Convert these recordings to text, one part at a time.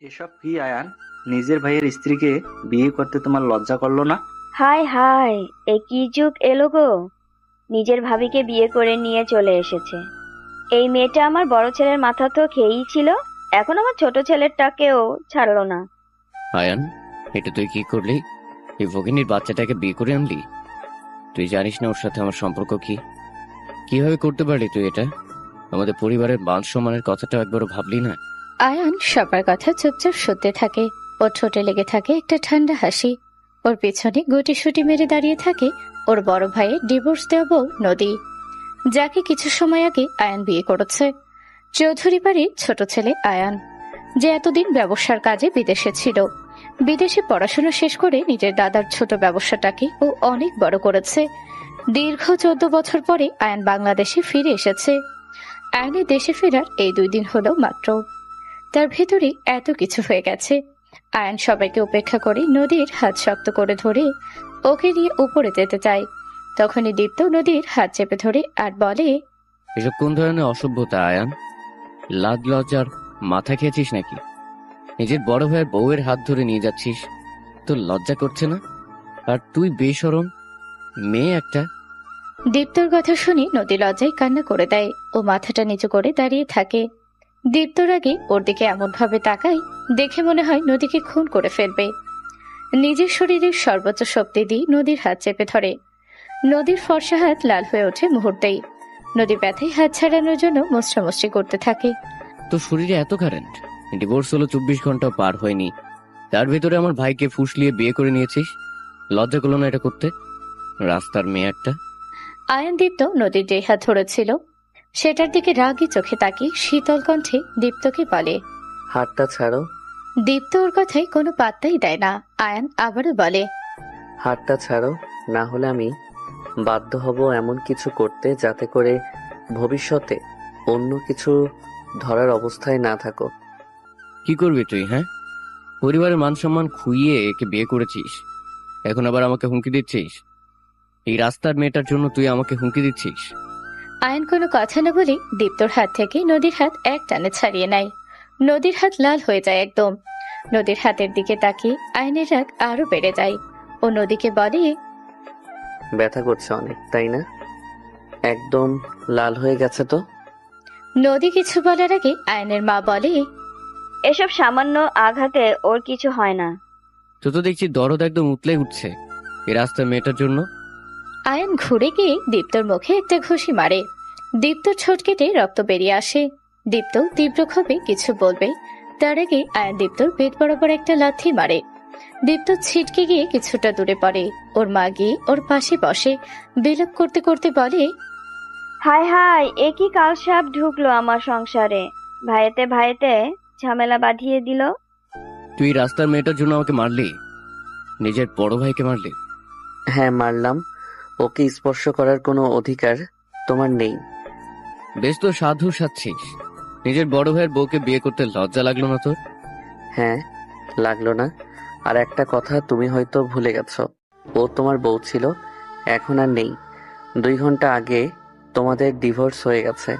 এসব কি আয়ান? নিজের ভাইয়ের স্ত্রীকে বিয়ে করতে তোমার লজ্জা করলো না? হায় হায়, এ কি যুগ এলো গো! নিজের ভাবিকে বিয়ে করে নিয়ে চলে এসেছে। এই মেয়েটা আমার বড় ছেলের মাথা তো খেয়েই ছিল, এখন আমার ছোট ছেলেরটাকেও ছাড়লো না। আয়ান, এটা তুই কি করলি? এই ভগিনীর বাচ্চাটাকে বিয়ে করে আনলি? তুই জানিস না ওর সাথে আমার সম্পর্ক কি? কিভাবে করতে পারলি তুই এটা? আমাদের পরিবারের মান সম্মানের কথাটা একবারও ভাবলি না? আয়ান সবার কথা চুপচাপ শুনতে থাকে। ওর ঠোঁটে লেগে থাকে একটা ঠান্ডা হাসি। ওর পেছনে গুটিসুটি মেরে দাঁড়িয়ে থাকে ওর বড় ভাইয়ের ডিভোর্স দেওয়া বউ নদী, যাকে কিছু সময় আগে আয়ান বিয়ে করেছে। চৌধুরী বাড়ির ছোট ছেলে আয়ান, যে এতদিন ব্যবসার কাজে বিদেশে ছিল। বিদেশে পড়াশোনা শেষ করে নিজের দাদার ছোট ব্যবসাটাকে ও অনেক বড় করেছে। দীর্ঘ 14 বছর পরে আয়ান বাংলাদেশে ফিরে এসেছে। আয়ানের দেশে ফেরার এই 2 দিন হলো মাত্র। তার ভেতরে এত কিছু হয়ে গেছে। আয়ান সবাইকে উপেক্ষা করে নদীর হাত শক্ত করে ধরে ওকে নিয়ে উপরে যেতে চায়। তখনই দীপ্ত নদীর হাত চেপে ধরে আর বলে, এসব কোন ধরনের অসভ্যতা আয়ান? লাজ লজ্জার মাথা খেয়েছিস নাকি? নিজের বড় ভাইয়ের বউয়ের হাত ধরে নিয়ে যাচ্ছিস, তোর লজ্জা করছে না? আর তুই বেশরম মেয়ে একটা। দীপ্তর কথা শুনে নদী লজ্জায় কান্না করে দেয়। ও মাথাটা নিচু করে দাঁড়িয়ে থাকে। দীপ্তর আগে ওর দিকে এমন ভাবে তাকায়, দেখে মনে হয় নদীকে খুন করে ফেলবে। নিজের শরীরের সর্বোচ্চ শক্তি দিয়ে নদীর হাত চেপে ধরে। নদীর ফর্সা হাত লাল হয়ে ওঠে মুহূর্তেই। নদী ব্যথায় হাত ছাড়ানোর জন্য মুচড়ামুচড়ি করতে থাকে। তোর শরীরে এত কারেন্ট? ডিভোর্স হলো 24 ঘন্টা পার হয়নি, তার ভেতরে আমার ভাইকে ফুসলিয়ে বিয়ে করে নিয়েছিস। লজ্জা করলো না এটা করতে? রাস্তার মেয়ে একটা। আয়ান দীপ্ত নদীর যে হাত ধরেছিল সেটার দিকে রাগী চোখে তাকিয়ে শীতল কণ্ঠে দীপ্তকে বলে, হাতটা ছাড়ো। দীপ্ত ওর কথায় কোনো পাত্তাই দেয় না। আয়ান আবারও বলে, হাতটা ছাড়ো, না হলে আমি বাধ্য হব এমন কিছু করতে যাতে করে ভবিষ্যতে অন্য কিছু ধরার অবস্থায় না থাকো। কি করবি তুই? হ্যাঁ, পরিবারের মান সম্মান খুইয়ে একে বিয়ে করেছিস, এখন আবার আমাকে হুমকি দিচ্ছিস? এই রাস্তার মেয়েটার জন্য তুই আমাকে হুমকি দিচ্ছিস? আয়ান কোনো কথা না বলে দীপ্তর হাত থেকে নদীর হাত এক টানে ছাড়িয়ে নেয়। নদীর হাত লাল হয়ে যায় একদম। নদীর হাতের দিকে তাকিয়ে আয়নের রাগ আরো বেড়ে যায়। ও নদীকে বলে, ব্যথা করছে অনেক, তাই না? একদম লাল হয়ে গেছে তো। নদী কিছু বলার আগে আয়নের মা বলে, এসব সামান্য আঘাতে ওর কিছু হয় না। তো তো দেখছি দরদ একদম উতলে উঠছে এই রাস্তার মেয়েটার জন্য। আয়ন ঘুরে গিয়ে দীপ্তর মুখে একটা ঘুষি মারে। দীপ্তর ছোট কেটে রক্ত বেরিয়ে আসে। দীপ্ত তীব্র ক্ষোভে কিছু বলবে, তার আগে আয়ন দীপ্তর পেট বরাবর একটা লাথি মারে। দীপ্ত ছিটকে গিয়ে কিছুটা দূরে পড়ে। ওর মা গিয়ে ওর পাশে বসে বিলাপ করতে করতে বলে, হায় হায়, এ কি কালসাপ ঢুকলো আমার সংসারে! ভাইয়েতে ভাইয়েতে ঝামেলা বাঁধিয়ে দিল। তুই এই রাস্তার মেয়েটার জন্য আমাকে মারলি, নিজের বড় ভাইকে মারলি। হ্যাঁ, মারলাম। ওকে স্পর্শ করার কোনো অধিকার তোমার নেই। বেশ তো সাধু সাচ্ছিস, নিজের বড় ভাইয়ের বউকে বিয়ে করতে লজ্জা লাগলো না তোর? হ্যাঁ, লাগলো না। আর একটা কথা তুমি হয়তো ভুলে গেছো, ও তোমার বউ ছিল, এখন আর নেই। 2 ঘন্টা আগে তোমাদের ডিভোর্স হয়ে গেছে।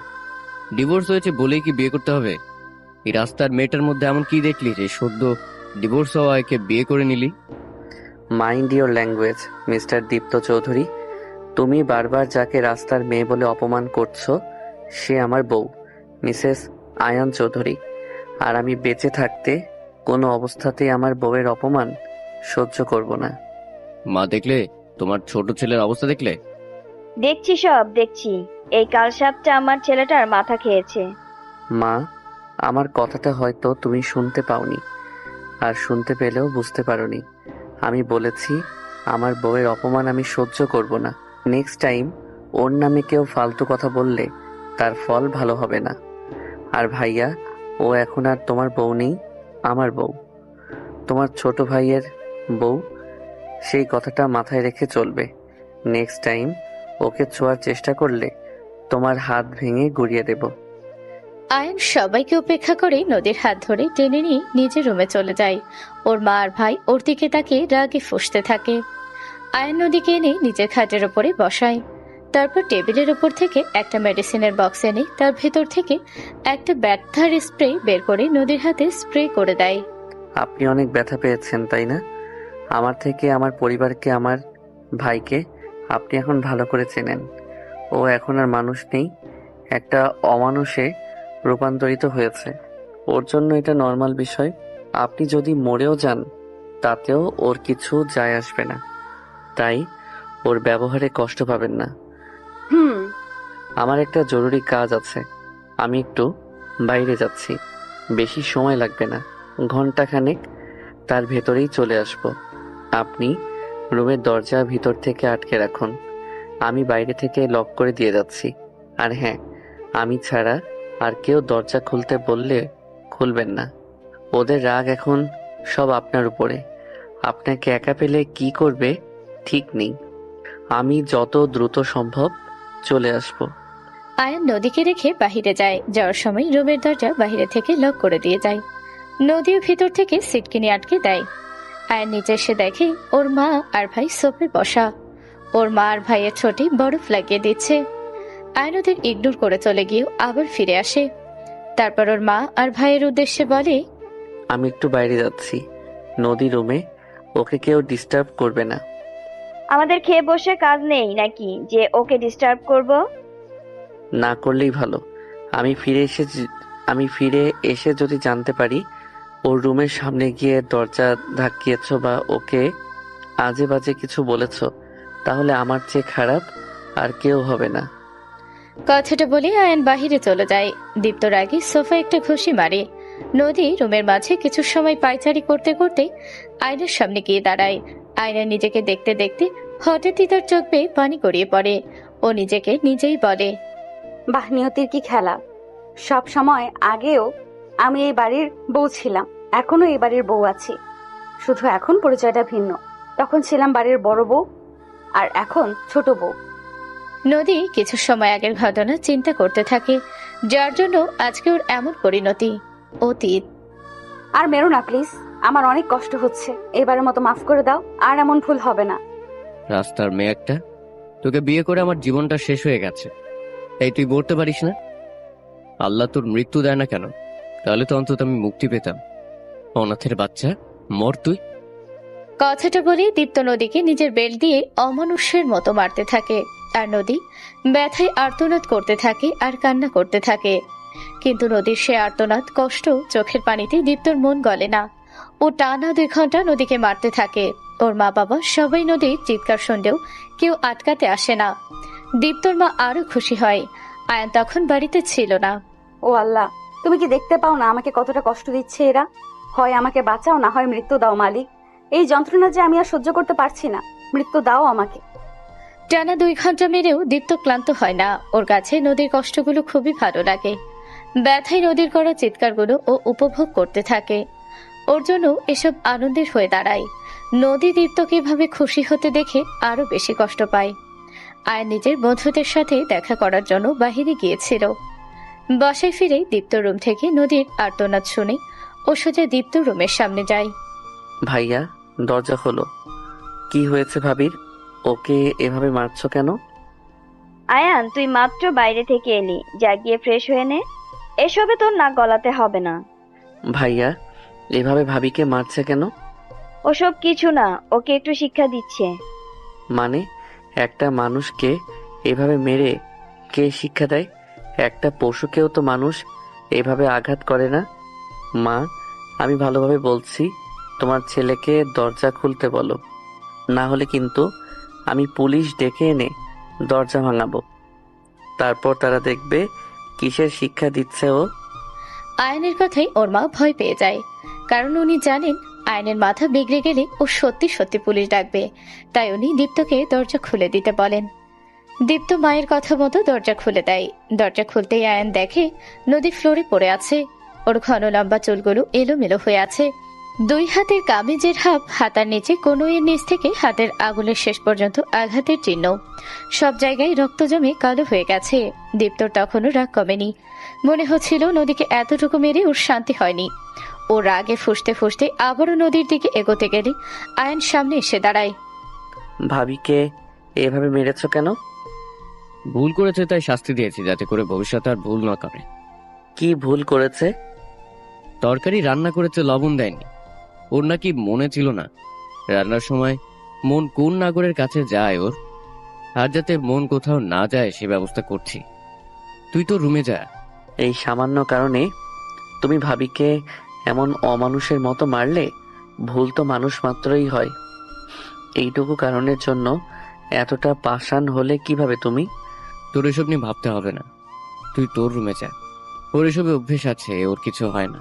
ডিভোর্স হয়েছে বলেই কি বিয়ে করতে হবে? এই রাস্তার মেয়েটার মধ্যে এমন কি দেখলি যে সদ্য ডিভোর্স হওয়া একে বিয়ে করে নিলি? Mind your language, mister Dipto Chowdhury. তুমি বারবার যাকে রাস্তার মেয়ে বলে অপমান করছো সে আমার বউ, মিসেস আয়ান চৌধুরী। আর আমি বেঁচে থাকতে কোনো অবস্থাতেই আমার বউয়ের অপমান সহ্য করব না। মা দেখলে? তোমার ছোট ছেলের অবস্থা দেখলে? দেখছি, সব দেখছি। এই কালসাপটা আমার ছেলেটার মাথা খেয়েছে। মা, আমার কথাটা হয়তো তুমি শুনতে পাওনি, আর শুনতে পেলেও বুঝতে পারোনি। আমি বলেছি আমার বউয়ের অপমান আমি সহ্য করব না। নেক্সট টাইম ওর নামে কেউ ফালতু কথা বললে তার ফল ভালো হবে না। আর ভাইয়া, ও এখন আর তোমার বউ নেই, আমার বউ, তোমার ছোট ভাইয়ের বউ। সেই কথাটা মাথায় রেখে চলবে। নেক্সট টাইম ওকে ছোঁয়ার চেষ্টা করলে তোমার হাত ভেঙে গুড়িয়ে দেব। আয়ন সবাইকে উপেক্ষা করে নদীর হাত ধরে টেনে নিয়ে নিজের রুমে চলে যায়। ওর মা আর ভাই ওর দিকে তাকিয়ে রাগে ফুঁসতে থাকে। আয়ন নদীকে এনে নিজের খাটের ওপরে বসায়। তারপর টেবিলের উপর থেকে একটা মেডিসিনের বক্স এনে তার ভেতর থেকে একটা ব্যথার স্প্রে বের করে নদীর হাতে স্প্রে করে দেয়। আপনি অনেক ব্যথা পেয়েছেন তাই না? আমার থেকে, আমার পরিবারকে, আমার ভাইকে আপনি এখন ভালো করে চেনেন। ও এখন আর মানুষ নেই, একটা অমানুষে রূপান্তরিত হয়েছে। ওর জন্য এটা নর্মাল বিষয়। আপনি যদি মরেও যান তাতেও ওর কিছু যায় আসবে না, তাই ওর ব্যবহারে কষ্ট পাবেন না। আমার একটা জরুরি কাজ আছে, আমি একটু বাইরে যাচ্ছি। বেশি সময় লাগবে না, ঘন্টাখানেক, তার ভেতরেই চলে আসব। আপনি রুমের দরজা ভিতর থেকে আটকে রাখুন, আমি বাইরে থেকে লক করে দিয়ে যাচ্ছি। আর হ্যাঁ, আমি ছাড়া আর কেউ দরজা খুলতে বললে খুলবেন না। ওদের রাগ এখন সব আপনার উপরে। আপনাকে একা পেলে কি করবে ঠিক নেই। আমি যত দ্রুত সম্ভব চলে আসব। আয়ান নদীকে রেখে বাহিরে যায়। যাওয়ার সময় রুমের দরজা বাহিরে থেকে লক করে দিয়ে যায়। নদীও ভিতর থেকে সিটকিনি আটকে দেয়। আয়ান নিচে এসে দেখে ওর মা আর ভাই সোফায় বসা। ওর মা আর ভাইয়ের ছোটে বরফ লাগিয়ে দিচ্ছে। আয়ান ওদের ইগনোর করে চলে গিয়েও আবার ফিরে আসে। তারপর ওর মা আর ভাইয়ের উদ্দেশ্যে বলে, আমি একটু বাইরে যাচ্ছি, নদী রুমে, ওকে কেউ ডিস্টার্ব করবে না। আমাদের খেয়ে বসে কাজ নেই নাকি যে ওকে ডিস্টার্ব করব? না করলেই ভালো। আমি ফিরে এসে যদি জানতে পারি ওর রুমের সামনে গিয়ে দরজা ধাক্কিয়েছ বা ওকে আজে বাজে কিছু বলেছ, তাহলে আমার চেয়ে খারাপ আর কেউ হবে না। কথাটা বলে আয়ান বাহিরে চলে যায়। দীপ্তর আগে সোফা একটা ঘুষি মারে। নদী রুমের মাঝে কিছু সময় পায়চারি করতে করতে আয়নার সামনে গিয়ে দাঁড়ায়। আয়না নিজেকে দেখতে দেখতে হঠাৎই তার চোখ বেয়ে পানি গড়িয়ে পড়ে। ও নিজেকে নিজেই বলে, বাহ, নিয়তির কি খেলা! সব সময় আগেও আমি এই বাড়ির বউ ছিলাম, এখনো এই বাড়ির বউ আছি, শুধু এখন পরিচয়টা ভিন্ন। তখন ছিলাম বাড়ির বড় বউ, আর এখন ছোট বউ। নদী কিছু সময় আগের ঘটনা চিন্তা করতে থাকে, যার জন্য আজকে ওর এমন পরিণতি। অতীত। আর মেরো না প্লিজ, আমার অনেক কষ্ট হচ্ছে, এবারের মতো মাফ করে দাও, আর এমন ভুল হবে না। রাস্তার মেয়ে একটা, তোকে বিয়ে করে আমার জীবনটা শেষ হয়ে গেছে, এই তুই বলতে পারিস না? আল্লাহ তোর মৃত্যু দেয় না কেন? তাহলে তো অন্তত আমি মুক্তি পেতাম। অনাথের বাচ্চা, মর তুই। কথাটা বলে দীপ্ত নদীকে নিজের বেল্ট দিয়ে অমানুষ্যের মতো মারতে থাকে। আর নদী ব্যথায় আর্তনাদ করতে থাকে আর কান্না করতে থাকে। কিন্তু নদীর সে আর্তনাদ, কষ্ট, চোখের পানিতে দীপ্তর মন গলে না। ও টানা 2 ঘন্টা নদীকে মারতে থাকে। ওর মা বাবা সবাই নদীর চিৎকার শুনলেও কেউ আটকাতে আসে না। দীপ্তর মা আরো খুশি হয়। আয়ান তখন বাড়িতে ছিল না। ও আল্লাহ, তুমি কি দেখতে পাও না আমাকে কতটা কষ্ট দিচ্ছে এরা? হয় আমাকে বাঁচাও, না হয় মৃত্যু দাও মালিক। এই যন্ত্রণা যে আমি আর সহ্য করতে পারছি না, মৃত্যু দাও আমাকে। টানা 2 ঘন্টা মেরেও দীপ্ত ক্লান্ত হয় না। ওর কাছে নদীর কষ্টগুলো খুবই ভালো লাগে। ব্যথায় নদীর করা চিৎকারগুলো ও উপভোগ করতে থাকে। ওর জন্য এসব আনন্দের হয়ে দাঁড়ায়। নদী দীপ্তকে এভাবে খুশি হতে দেখে আরো বেশি কষ্ট পায়। আয়ান নিজের বন্ধুদের সাথে দেখা করার জন্য বাহিরে গিয়েছিল। বাসায় ফিরে দীপ্ত রুম থেকে নদীর আর্তনাদ শুনে ও সোজা দীপ্ত রুমের সামনে যায়। ভাইয়া, দরজা খোলো। কি হয়েছে ভাবির? ওকে এভাবে মারছো কেন? আয়ান, তুই মাত্র বাইরে থেকে এলি, যা গিয়ে ফ্রেশ হয়ে নে। এসবে তোর নাক গলাতে হবে না। ভাইয়া এভাবে ভাবিকে মারছে কেন? ওসব কিছু না, ওকে একটু শিক্ষা দিচ্ছে। মানে একটা মানুষকে এভাবে মেরে কে শিক্ষা দেয়? একটা পশুকেও তো মানুষ এভাবে আঘাত করে না। মা, আমি ভালোভাবে বলছি, তোমার ছেলেকে দরজা খুলতে বলো, না হলে কিন্তু আমি পুলিশ ডেকে এনে দরজা ভাঙাবো। তারপর তারা দেখবে কিসের শিক্ষা দিচ্ছে ও। আয়নের কথাই ওর মা ভয় পেয়ে যায়, কারণ উনি জানেন আয়নের মাথা বিগড়ে গেলে ও সত্যি সত্যি পুলিশ ডাকবে। তাই উনি দীপ্তকে দরজা খুলে দিতে বলেন। দীপ্ত মায়ের কথা মতো দরজা খুলে দেয়। দরজা খুলতেই আয়ন দেখে নদী ফ্লোরে পড়ে আছে। ওর ঘন লম্বা চুলগুলো এলোমেলো হয়ে আছে। 2 হাতের কামিজের হাফ হাতার নিচে কনুইয়ের নিচ থেকে হাতের আঙুলের শেষ পর্যন্ত আঘাতের চিহ্ন। সব জায়গায় রক্ত জমে কালো হয়ে গেছে। দীপ্তর তখনও রাগ কমেনি। মনে হচ্ছিল নদীকে এতটুকু মেরে ওর শান্তি হয়নি। ও রাগে ফুঁসতে ফুঁসতে আবারও নদীর দিকে এগোতে গেলে আয়ন সামনে এসে দাঁড়ায়। ভাবিকে এভাবে মেরেছো কেন? ভুল করেছে তাই শাস্তি দিয়েছি, যাতে করে ভবিষ্যতে আর ভুল না করে। কি ভুল করেছে? তরকারি রান্না করেছে, লবণ দেয়নি। ওর নাকি মনে ছিল না। রান্নার সময় মন কোন নাগরের কাছে যায় ওর, আর যাতে মন কোথাও না যায় সে ব্যবস্থা করছি। তুই তো রুমে যা। এই সামান্য কারণে তুমি ভাবিকে এমন অমানুষের মতো মারলে? ভুল তো মানুষ মাত্রই হয়। এইটুকু কারণের জন্য এতটা পাষাণ হলে কিভাবে তুমি? তোর এসব নিয়ে ভাবতে হবে না, তুই তোর রুমে যা। ওর এসবে অভ্যেস আছে, ওর কিছু হয় না।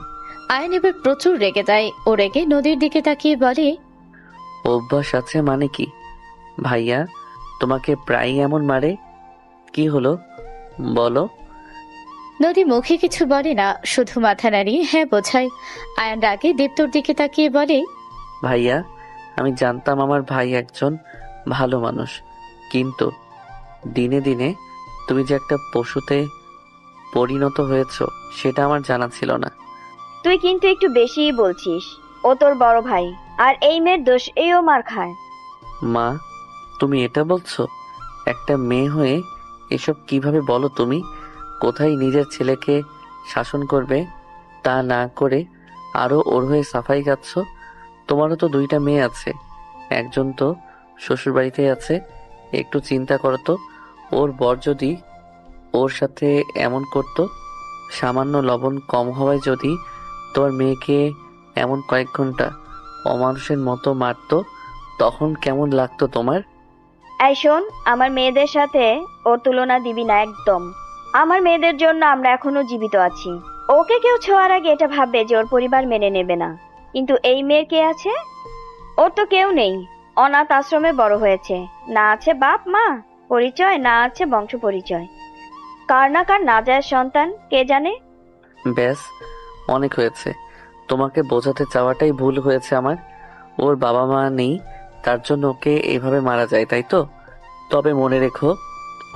আয়ন এবার প্রচুর রেগে যায়। ও রেগে নদীর দিকে তাকিয়ে বলে, অভ্যাস আছে মানে কি? ভাইয়া তোমাকে প্রায়ই এমন মারে? কি হলো বলো? নদী মুখে কিছু বলে না, শুধু মাথা নাড়িয়ে হ্যাঁ বোঝায়। আয়ন রাগে দীপ্তর দিকে তাকিয়ে বলে, ভাইয়া আমি জানতাম আমার ভাই একজন ভালো মানুষ, কিন্তু দিনে দিনে তুমি যে একটা পশুতে পরিণত হয়েছ সেটা আমার জানা ছিল না। তুই কিন্তু একটু বেশিই বলছিস। ও তোর বড় ভাই, আর এই মেয়ের দোষ ও মার খায়। মা, তুমি এটা বলছো? একটা মেয়ে হয়ে এসব কিভাবে বলো তুমি? কোথায় নিজের ছেলেকে শাসন করবে তা না করে আরো ওর হয়ে সাফাই গাচ্ছ। তোমারও তো দুইটা মেয়ে আছে, একজন তো শ্বশুরবাড়িতে আছে। একটু চিন্তা করো তো, ওর বর যদি ওর সাথে এমন করতো, সামান্য লবণ কম হওয়ায় যদি তোমার মেয়েকে এমন কয়েক ঘন্টা অমানুষের মতো মারতো, তখন কেমন লাগতো তোমার? এই শোন, আমার মেয়েদের সাথে ওর তুলনা দিবি না একদম। আমার মেয়েদের জন্য আমরা এখনো জীবিত আছি। ওকে কেউ ছোঁয়ার আগে এটা ভাববে যে ওর পরিবার মেনে নেবে না, কিন্তু এই মেয়ের কে আছে? ওর তো কেউ নেই, অনাথ আশ্রমে বড় হয়েছে। না আছে বাপ মা পরিচয়, না আছে বংশ পরিচয়। কার না কার না যায় সন্তান কে জানে। ব্যাস, অনেক হয়েছে। তোমাকে বোঝাতে চাওয়াটাই ভুল হয়েছে আমার। ওর বাবা মা নেই, তার জন্য ওকে এভাবে মারা যায়, তাই তো? তবে মনে রেখো,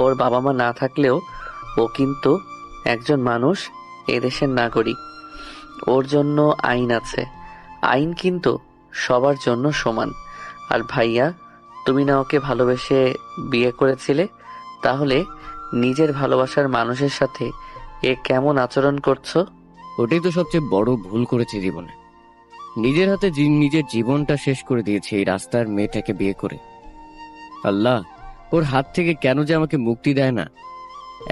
ওর বাবা মা না থাকলেও ও কিন্তু একজন মানুষ, এদেশের নাগরিক। ওর জন্য আইন আছে। আইন কিন্তু সবার জন্য সমান। আর ভাইয়া, তুমি না ওকে ভালোবেসে বিয়ে করেছিলে? তাহলে নিজের ভালোবাসার মানুষের সাথে এ কেমন আচরণ করছো? ওটাই তো সবচেয়ে বড় ভুল করেছি জীবনে। নিজের হাতে নিজের জীবনটা শেষ করে দিয়েছি এই রাস্তার মেয়েটাকে বিয়ে করে। আল্লাহ, ওর হাত থেকে কেন যে আমাকে মুক্তি দেয় না?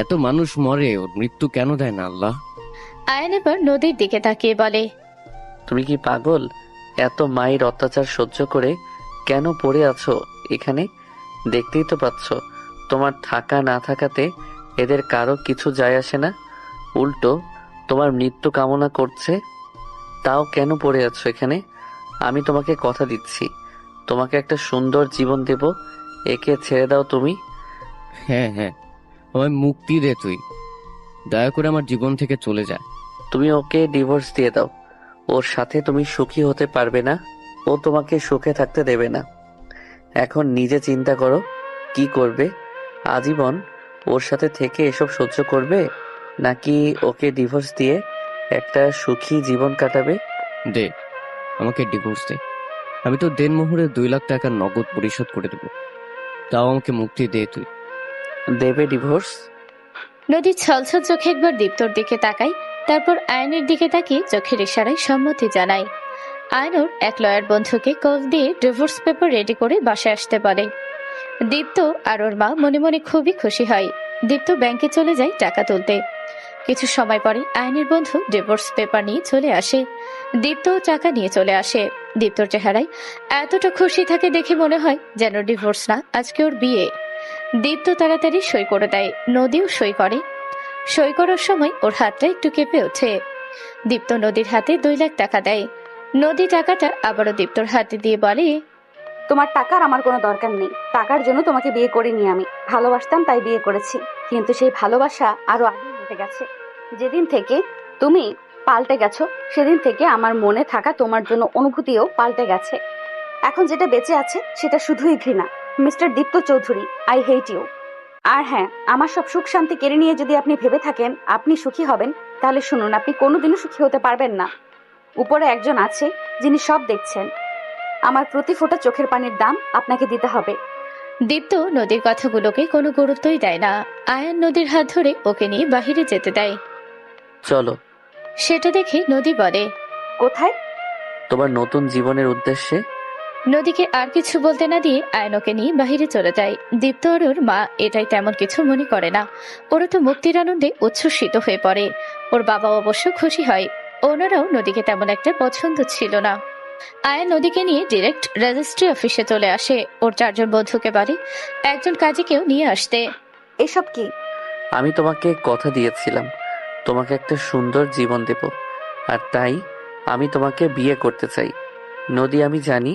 এত মানুষ মরে, ওর মৃত্যু কেন দেয় না আল্লাহ? আয়ন এবার নদীর দিকে তাকিয়ে বলে, তুমি কি পাগল? এত মায়ের অত্যাচার সহ্য করে কেন পড়ে আছো এখানে? দেখতেই তো পাচ্ছ, তোমার থাকা না থাকাতে এদের কারো কিছু যায় আসে না। উল্টো তোমার মৃত্যু কামনা করছে। তাও কেন পড়ে আছো এখানে? আমি তোমাকে কথা দিচ্ছি, তোমাকে একটা সুন্দর জীবন দেব। একে ছেড়ে দাও তুমি। হ্যাঁ হ্যাঁ, আমায় মুক্তি দে তুই। দয়া করে আমার জীবন থেকে চলে যা। তুমি ওকে ডিভোর্স দিয়ে দাও। ওর সাথে তুমি সুখী হতে পারবে না, ও তোমাকে সুখে থাকতে দেবে না। এখন নিজে চিন্তা করো, কি করবে? আজীবন ওর সাথে থেকে এসব সহ্য করবে, নাকি ওকে ডিভোর্স দিয়ে একটা সুখী জীবন কাটাবে? দে, আমাকে ডিভোর্স দে। আমি তো দেনমোহরে 2 লাখ টাকা নগদ পরিশোধ করে দেবো। তাও আমাকে মুক্তি দে তুই। দেবে ডিভোর্স? নদী ছলছল চোখে একবার দীপ্তর দিকে তাকায়, তারপর আয়নের দিকে তাকিয়ে চোখের ইশারায় সম্মতি জানায়। আয়নুর এক লয়ার বন্ধুকে কল দিয়ে ডিভোর্স পেপার রেডি করে বাসায় আসতে বলে। দীপ্ত আর ওর মা মনে মনে খুবই খুশি হয়। দীপ্ত ব্যাংকে চলে যায় টাকা তুলতে। কিছু সময় পরে আয়নের বন্ধু ডিভোর্স পেপার নিয়ে চলে আসে। দীপ্ত টাকা নিয়ে চলে আসে। দীপ্তর চেহারায় এতটা খুশি থাকে দেখে মনে হয় যেন ডিভোর্স না, আজকে ওর বিয়ে। দীপ্ত তাড়াতাড়ি সই করে দেয়, নদীও সই করে। সই করার সময় ওর হাতটা একটু কেঁপে ওঠে। দীপ্ত নদীর হাতে 2 লাখ টাকা দেয়। নদী টাকাটা আবারও দীপ্তর হাতে দিয়ে বলে, তোমার টাকার আমার কোনো দরকার নেই। টাকার জন্য তোমাকে বিয়ে করিনি আমি, ভালোবাসতাম তাই বিয়ে করেছি। কিন্তু সেই ভালোবাসা আরো আগে উঠে গেছে। যেদিন থেকে তুমি পাল্টে গেছো, সেদিন থেকে আমার মনে থাকা তোমার জন্য অনুভূতিও পাল্টে গেছে। এখন যেটা বেঁচে আছে সেটা শুধুই ঘৃণা। Mister Dipto Chowdhury, I hate you. আর হ্যাঁ, আমার সব সুখ শান্তি কেড়ে নিয়ে যদি আপনি ভেবে থাকেন আপনি সুখী হবেন, তাহলে শুনুন, আপনি কোনোদিনও সুখী হতে পারবেন না। উপরে একজন আছে যিনি সব দেখছেন। আমার প্রতি ফোঁটা চোখের পানির দাম আপনাকে দিতে হবে। দীপ্ত নদীর কথাগুলোকে কোনো গুরুত্বই দেয় না। আয়ান নদীর হাত ধরে ওকে নিয়ে বাহিরে যেতে দেয়। চলো। সেটা দেখে নদী বলে, কোথায়? তোমার নতুন জীবনের উদ্দেশ্যে। নদীকে আর কিছু বলতে না দিয়ে আয়ন ওকে নিয়ে বাহিরে চলে যায়। দীপ্ত আর ওর মা এটাই তেমন কিছু মনে করে না। ওরা তো মুক্তির আনন্দে উচ্ছ্বসিত হয়ে পড়ে। ওর বাবা অবশ্য খুশি হয়। ওনারাও নদীকে তেমন একটা পছন্দ ছিল না। আয়ান নদীকে নিয়ে ডিরেক্ট রেজিস্ট্রি অফিসে চলে আসে। ওর 4 জন বন্ধুকে বলে একজন কাজীকেও নিয়ে আসতে। এসব কি? আমি তোমাকে কথা দিয়েছিলাম তোমাকে একটা সুন্দর জীবন দেব, আর তাই আমি তোমাকে বিয়ে করতে চাই। নদী, আমি জানি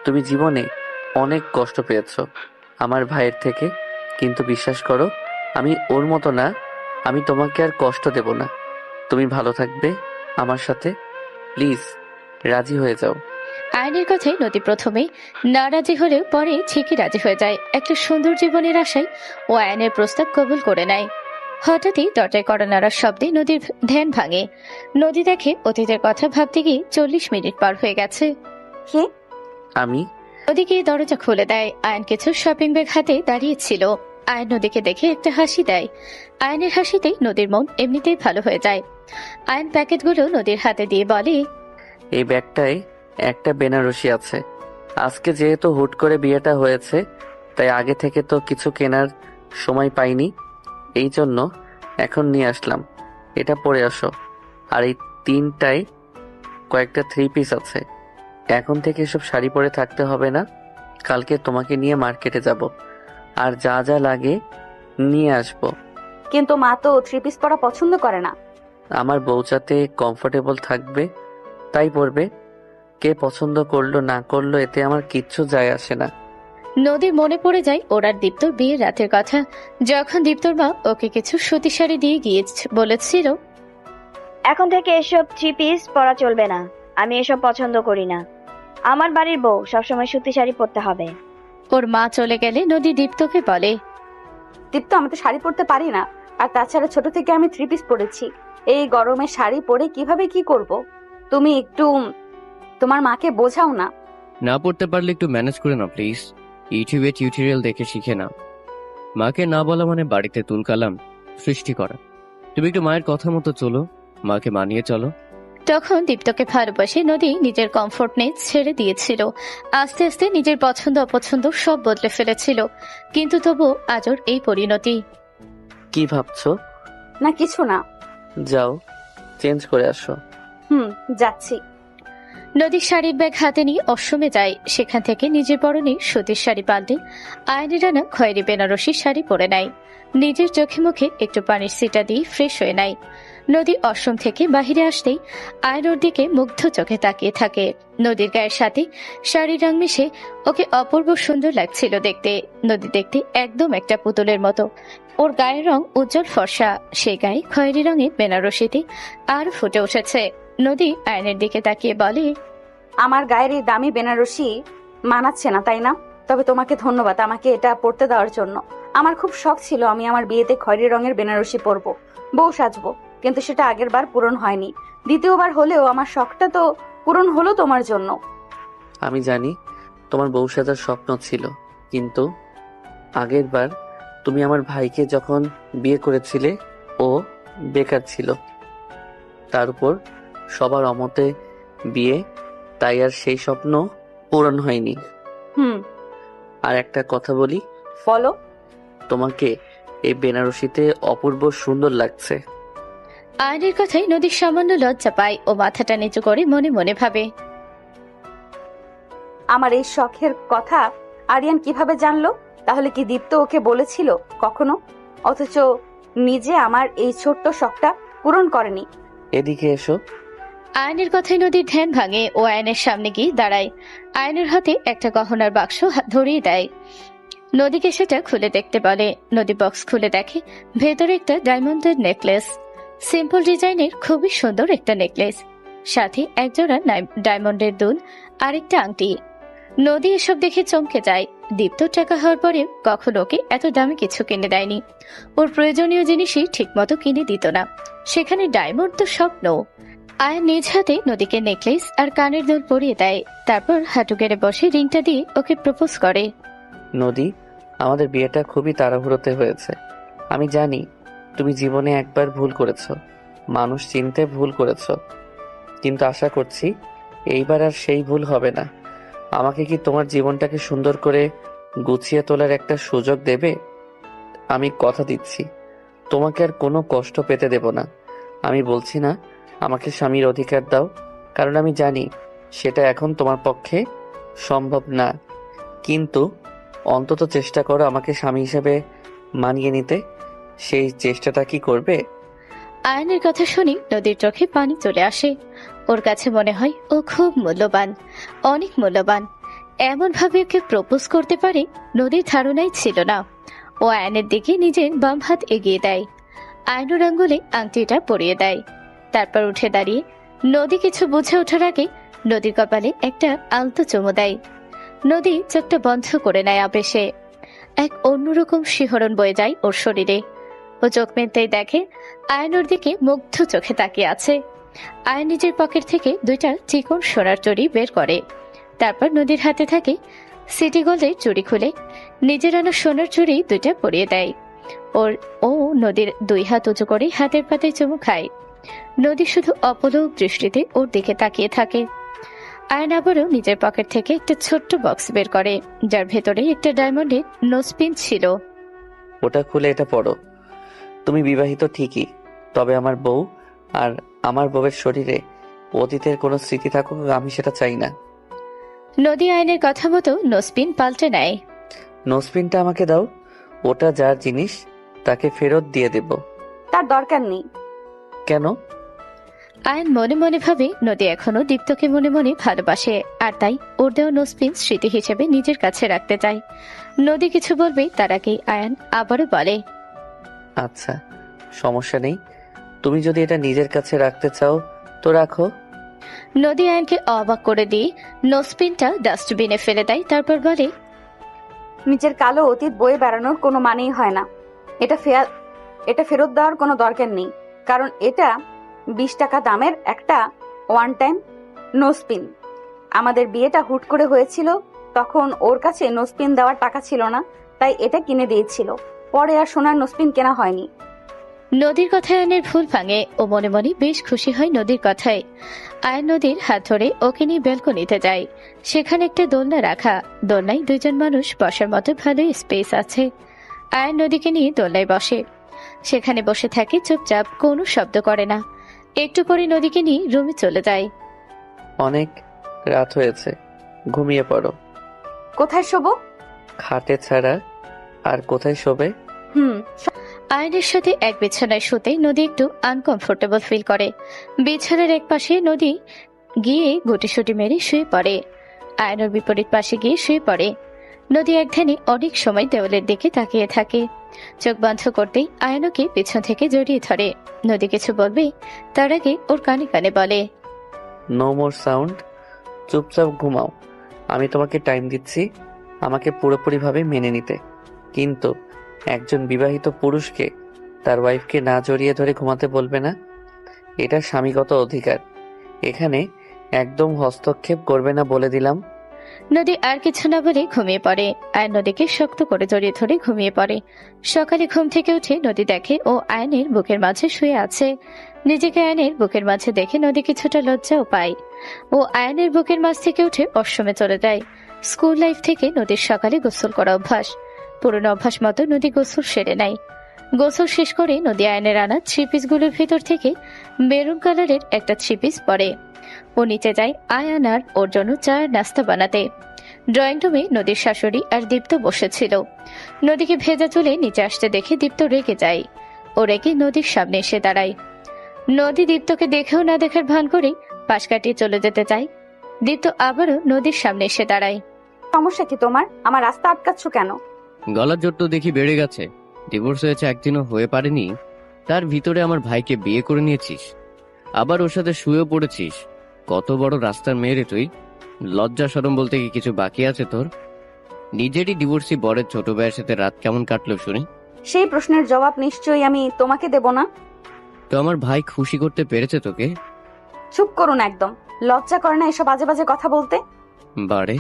তুমি জীবনে অনেক কষ্ট পেয়েছো আমার ভাইয়ের থেকে, কিন্তু বিশ্বাস করো আমি ওর মতো না। আমি তোমাকে আর কষ্ট দেব না। তুমি ভালো থাকবে আমার সাথে। প্লিজ রাজি হয়ে যাও। আয়নের কথায় নদী প্রথমে না রাজি হলেও পরে ঠিকই রাজি হয়ে যায়। একটা সুন্দর জীবনের আশায় ও আয়নের প্রস্তাব কবুল করে নেয়। হঠাৎই দরজায় কড়া নাড়ার শব্দে নদীর ধ্যান ভাঙে। নদী দেখে অতীতের কথা ভাবতে গিয়ে 40 মিনিট পার হয়ে গেছে। কে? আমি নদীকে দরজা খুলে দেয়। আয়ন কিছু শপিং ব্যাগ হাতে দাঁড়িয়েছিল। আয়ন নদীকে দেখে একটা হাসি দেয়। আয়নের হাসিতেই নদীর মন এমনিতেই ভালো হয়ে যায়। আয়ন প্যাকেটগুলো নদীর হাতে দিয়ে বলে, এই ব্যাগটায় একটা বেনারসি আছে। আজকে যেহেতু হুট করে বিয়েটা হয়েছে, তাই আগে থেকে তো কিছু কেনার সময় পাইনি, এই জন্য এখন নিয়ে আসলাম। এটা পরে আসো। আর এই 3টায় কয়েকটা 3 পিস আছে। এখন থেকে এসব শাড়ি পরে থাকতে হবে না। কালকে তোমাকে নিয়ে মার্কেটে যাব, আর যা যা লাগে নিয়ে আসবো। কিন্তু মা তো 3 পিস পরা পছন্দ করে না। আমার বউ যাতে কমফোর্টেবল থাকবে তাই পরবে। কে পছন্দ করলো না করলো এতে আমার কিচ্ছু যায় আসে না। নদীর মনে পড়ে যায় ওর আর দীপ্তর বিয়ের রাতের কথা, যখন দীপ্তর মা ওকে কিছু সুতি শাড়ি দিয়ে গিয়ে বলেছিল, এখন থেকে এসব 3 পিস পরা চলবে না। আমি এসব পছন্দ করি না। আমার বাড়ির বউ সবসময় সুতি শাড়ি পরতে হবে। ওর মা চলে গেলে নদী দীপ্তকে বলে, দীপ্ত, আমি তো শাড়ি পরতে পারি না। আর তাছাড়া ছোট থেকে আমি 3 পিস পরেছি। এই গরমে শাড়ি পরে কিভাবে কি করব? তুমি একটু তোমার মাকে বোঝাও না। না পড়তে পারলে একটু ম্যানেজ করে নাও প্লিজ। ইউটিউবে টিউটোরিয়াল দেখে শিখে নাও। মাকে না বলা মানে বাড়িতে তুলকালাম সৃষ্টি করা। তুমি একটু মায়ের কথা মতো চলো, মাকে মানিয়ে চলো। তখন দীপ্তকে ভালোবাসে নদী নিজের কমফোর্ট নেই ছেড়ে দিয়েছিল। আস্তে আস্তে নিজের পছন্দ অপছন্দ সব বদলে ফেলেছিল। কিন্তু তবু আজ ওর এই পরিণতি। কি ভাবছো? না কিছু না। যাও চেঞ্জ করে আসো। যাচ্ছি। নদীর শাড়ির ব্যাগ হাতে নিয়ে অশ্রমে যায়। সেখান থেকে নিজের পরনে সুতির শাড়ি পাল্টে আয়নের আনা খয়েরি বেনারসি শাড়ি পরে নেয়। নিজের চোখে মুখে একটু পানির সিটা দিয়ে ফ্রেশ হয়ে নেয়। নদী অশ্রম থেকে বাহিরে আসতেই আয়নোর দিকে মুগ্ধ চোখে তাকিয়ে থাকে। নদীর গায়ের সাথে শাড়ির রং মিশে ওকে অপূর্ব সুন্দর লাগছিল দেখতে। নদী দেখতে একদম একটা পুতুলের মতো। ওর গায়ের রং উজ্জ্বল ফর্সা, সেই গায়ে খয়েরি রঙের বেনারসিতে আর ফুটে উঠেছে। নদী আয়নের দিকে তাকিয়ে বলে, আমার গায়ের এই দামি বেনারসি মানাচ্ছে না, তাই না? তবে তোমাকে ধন্যবাদ আমাকে এটা পরতে দেওয়ার জন্য। আমার খুব শখ ছিল আমি আমার বিয়েতে খয়েরি রঙের বেনারসি পরবো, বউ সাজবো, কিন্তু সেটা আগের বার পূরণ হয়নি। দ্বিতীয়বার হলেও আমার শখটা তো পূরণ হলো তোমার জন্য। আমি জানি তোমার বউ সাজার স্বপ্ন ছিল, কিন্তু আগের বার তুমি আমার ভাইকে যখন বিয়ে করেছিলে ও বেকার ছিল, তার উপর সবার অমতে বিয়ে, তাই আর সেই স্বপ্ন পূরণ হয়নি। আর একটা কথা বলি, বলো। তোমাকে এই বেনারসিতে অপূর্ব সুন্দর লাগছে। আয়নের কথায় নদীর সামান্য লজ্জা পায় ও মাথাটা নিচু করে মনে মনে ভাবে, আমার এই শখের কথা আরিয়ান কিভাবে জানলো? তাহলে কি দীপ্ত ওকে বলেছিল কখনো? অথচ নিজে আমার এই ছোট্ট শখটা পূরণ করেনি। এদিকে এসো। আয়নের কথায় নদীর ধ্যান ভাঙে ও আয়নের সামনে গিয়ে দাঁড়ায়। আয়নের হাতে একটা গহনার বাক্স ধরিয়ে দেয়। নদীকে সেটা খুলে দেখতে বলে। নদী বক্স খুলে দেখে ভেতরে একটা ডায়মন্ডের নেকলেস। সিম্পল ডিজাইনের খুবই সুন্দর একটা নেকলেস, সাথে একজোড়া ডায়মন্ডের দুল আর একটা আংটি। নদী এসব দেখে চমকে যায়। দীপ্ত টাকা হওয়ার পরে কখনো ওকে এত দামি কিছু কিনে দেয়নি। ওর প্রয়োজনীয় জিনিসই ঠিক মতো কিনে দিত না, সেখানে ডায়মন্ড তো স্বপ্ন। আয় নিজ হাতে নদীকে নেকলেস আর কানের দুল পরিয়ে দেয়। তারপর হাঁটু গেড়ে বসে রিংটা দিয়ে ওকে প্রপোজ করে। নদী, আমাদের বিয়েটা খুবই তাড়াহুড়োতে হয়েছে। আমি জানি তুমি জীবনে একবার ভুল করেছো, মানুষ চিনতে ভুল করেছো, কিন্তু আশা করছি এইবার আর সেই ভুল হবে না। আমাকে কি তোমার জীবনটাকে সুন্দর করে গুছিয়ে তোলার একটা সুযোগ দেবে? আমি কথা দিচ্ছি তোমাকে আর কোনো কষ্ট পেতে দেব না। আমি বলছি না আমাকে স্বামীর অধিকার দাও, কারণ আমি জানি সেটা এখন তোমার পক্ষে সম্ভব না, কিন্তু অন্তত চেষ্টা করো আমাকে স্বামী হিসেবে মানিয়ে নিতে। সেই চেষ্টাটা কি করবে? আয়নের কথা শুনে নদীর চোখে পানি চলে আসে। ওর কাছে মনে হয় ও খুব মূল্যবান, অনেক মূল্যবান। এমন ভাবে ওকে প্রপোজ করতে পারে নদীর ধারণাই ছিল না। ও আয়নের দিকে নিজের বাম হাত এগিয়ে দেয়, আয়নুর আঙ্গুলে আংটিটা পরিয়ে দেয়। তারপর উঠে দাঁড়িয়ে নদী কিছু বুঝে ওঠার আগে নদীর কপালে একটা আলতো চুমু দেয়। নদী চোখটা বন্ধ করে নেয় আবেশে। এক অন্যরকম শিহরণ বয়ে যায় ওর শরীরে। ও চোখ মেলতেই দেখে আয়ন ওর দিকে মুগ্ধ চোখে তাকিয়ে আছে। আয়ন নিজের পকেট থেকে দুইটা চিকন সোনার চুড়ি বের করে। তারপর নদীর হাতে থাকে সিটি গোল্ডের চুড়ি খুলে নিজের আনা সোনার চুড়ি দুইটা পরিয়ে দেয়। ও নদীর দুই হাত উঁচু করে হাতের পাতায় চুমু খায়। নদী শুধু অপলক দৃষ্টিতে ওর দিকে তাকিয়ে থাকে। আয়ন আবারও নিজের পকেট থেকে একটা ছোট্ট বক্স বের করে, যার ভেতরে একটা ডায়মন্ডের নোজপিন ছিল। ওটা খুলে এটা পড়ো। তুমি বিবাহিত ঠিকই, তবে আমার বউ আর আমার বউয়ের শরীরে অতীতের কোনো স্মৃতি থাকুক আমি সেটা চাই না। নদী আয়নের কথা মতো নোজপিন পাল্টে নেয়। নোজপিনটা আমাকে দাও, ওটা যার জিনিস তাকে ফেরত দিয়ে দেব। তার দরকার নেই। কেন? আয়ন মনে মনে ভাবে নদী এখনো দীপ্তকে মনে মনে ভালোবাসে, আর তাই ওর দেওয়া নোজপিন স্মৃতি হিসেবে নিজের কাছে রাখতে চায়। নদী কিছু বলবে তার আগেই আয়ন আবারও বলে, আচ্ছা সমস্যা নেই, তুমি যদি এটা নিজের কাছে রাখতে চাও তো রাখো। নদী আয়নকে অবাক করে দিয়ে নোজপিনটা ডাস্টবিনে ফেলে দেয়। তারপর বলে, নিজের কালো অতীত বয়ে বেড়ানোর কোনো মানেই হয় না। এটা ফেরত দেওয়ার কোনো দরকার নেই, কারণ এটা 20 টাকা দামের একটা ওয়ান টাইম নোজপিন। আমাদের বিয়েটা হুট করে হয়েছিল, তখন ওর কাছে নোজপিন দেওয়ার টাকা ছিল না, তাই এটা কিনে দিয়েছিল। পরে আর সোনার নোজপিন কেনা হয়নি। নদীর কথায় আয়নের ভুল ভাঙে। ও মনে মনে বেশ খুশি হয় নদীর কথায়। আয়ন নদীর হাত ধরে ওকে নিয়ে ব্যালকনিতে যায়। সেখানে একটা দোলনা রাখা, দোলনায় দুইজন মানুষ বসার মতো ভালোই স্পেস আছে। আয়ন নদীকে নিয়ে দোলনায় বসে। সেখানে বসে থাকে চুপচাপ, কোনো শব্দ করে না। একটু পরে নদীকে নিয়ে রুমে চলে যায়। অনেক রাত হয়েছে, ঘুমিয়ে পড়ো। কোথায় শোবো? খাটে ছাড়া আর কোথায় শোবে? আয়নের সাথে এক বিছানায় শুতে নদী একটু আনকমফোর্টেবল ফিল করে। বিছানার এক পাশে নদী গিয়ে গুটিসুটি মেরে শুয়ে পড়ে। আয়নের বিপরীত পাশে গিয়ে শুয়ে পড়ে। নদী এক ধ্যানে অনেক সময় দেওয়ালের দিকে তাকিয়ে থাকে। চোখ বন্ধ করতেই আয়নকে পিছন থেকে জড়িয়ে ধরে। নদী কিছু বলবে তার আগে ওর কানে কানে বলে, নো মোর সাউন্ড, চুপচাপ ঘুমাও। আমি তোমাকে টাইম দিচ্ছি আমাকে পুরোপুরিভাবে মেনে নিতে, কিন্তু একজন বিবাহিত পুরুষকে তার ওয়াইফকে না জড়িয়ে ধরে ঘুমাতে বলবে না। এটা স্বামীগত অধিকার, এখানে একদম হস্তক্ষেপ করবে না বলে দিলাম। নদী আর কিছু না বলে ঘুমিয়ে পড়ে। আয়ন নদীকে শক্ত করে জড়িয়ে ধরে ঘুমিয়ে পড়ে। সকালে ঘুম থেকে উঠে নদী দেখে ও আয়নের বুকের মাঝে শুয়ে আছে। নিজেকে আয়নের বুকের মাঝে দেখে নদী কিছুটা লজ্জাও পায়। ও আয়নের বুকের মাঝ থেকে উঠে ওয়াশরুমে চলে যায়। স্কুল লাইফ থেকে নদীর সকালে গোসল করা অভ্যাস। পুরনো অভ্যাস মতো নদী গোসল সেরে নেয়। গোসল শেষ করে নদী আয়নের আনা 3 পিসগুলোর ভেতর থেকে মেরুন কালারের একটা 3 পিস পরে। ও নিচে যায় আয়ান আর ওর জন্য চায়ের নাস্তা বানাতে। ড্রয়িং রুমে নদীর শাশুড়ি আর দীপ্ত বসেছিল। নদীকে ভেজা চুলে নিচে আসতে দেখে দীপ্ত রেগে যায়। ও রেগে নদীর সামনে এসে দাঁড়ায়। নদী দীপ্তকে দেখেও না দেখার ভান করে পাশ কাটিয়ে চলে যেতে চায়। দীপ্ত আবারও নদীর সামনে এসে দাঁড়ায়। সমস্যা কি তোমার? আমার রাস্তা আটকাচ্ছ কেন? গলার জোর তো দেখি বেড়ে গেছে। ডিভোর্স হয়েছে একদিনও হয়ে পারেনি, তার ভিতরে আমার ভাইকে বিয়ে করে নিয়েছিস, আবার ওর সাথে শুয়েও পড়েছিস। কত বড় রাস্তার মেয়ে রে তুই! লজ্জা শরম বলতে কি কিছু বাকি আছে তোর? নিজেরই ডিভোর্সি বরের ছোট ভাইয়ের সাথে রাত কেমন কাটলো শুনি? সেই প্রশ্নের জবাব নিশ্চয়ই আমি তোমাকে দেব না। তো আমার ভাই খুশি করতে পেরেছে তোকে? চুপ করুন একদম। লজ্জা করে না এসব বাজে বাজে কথা বলতে? বারে,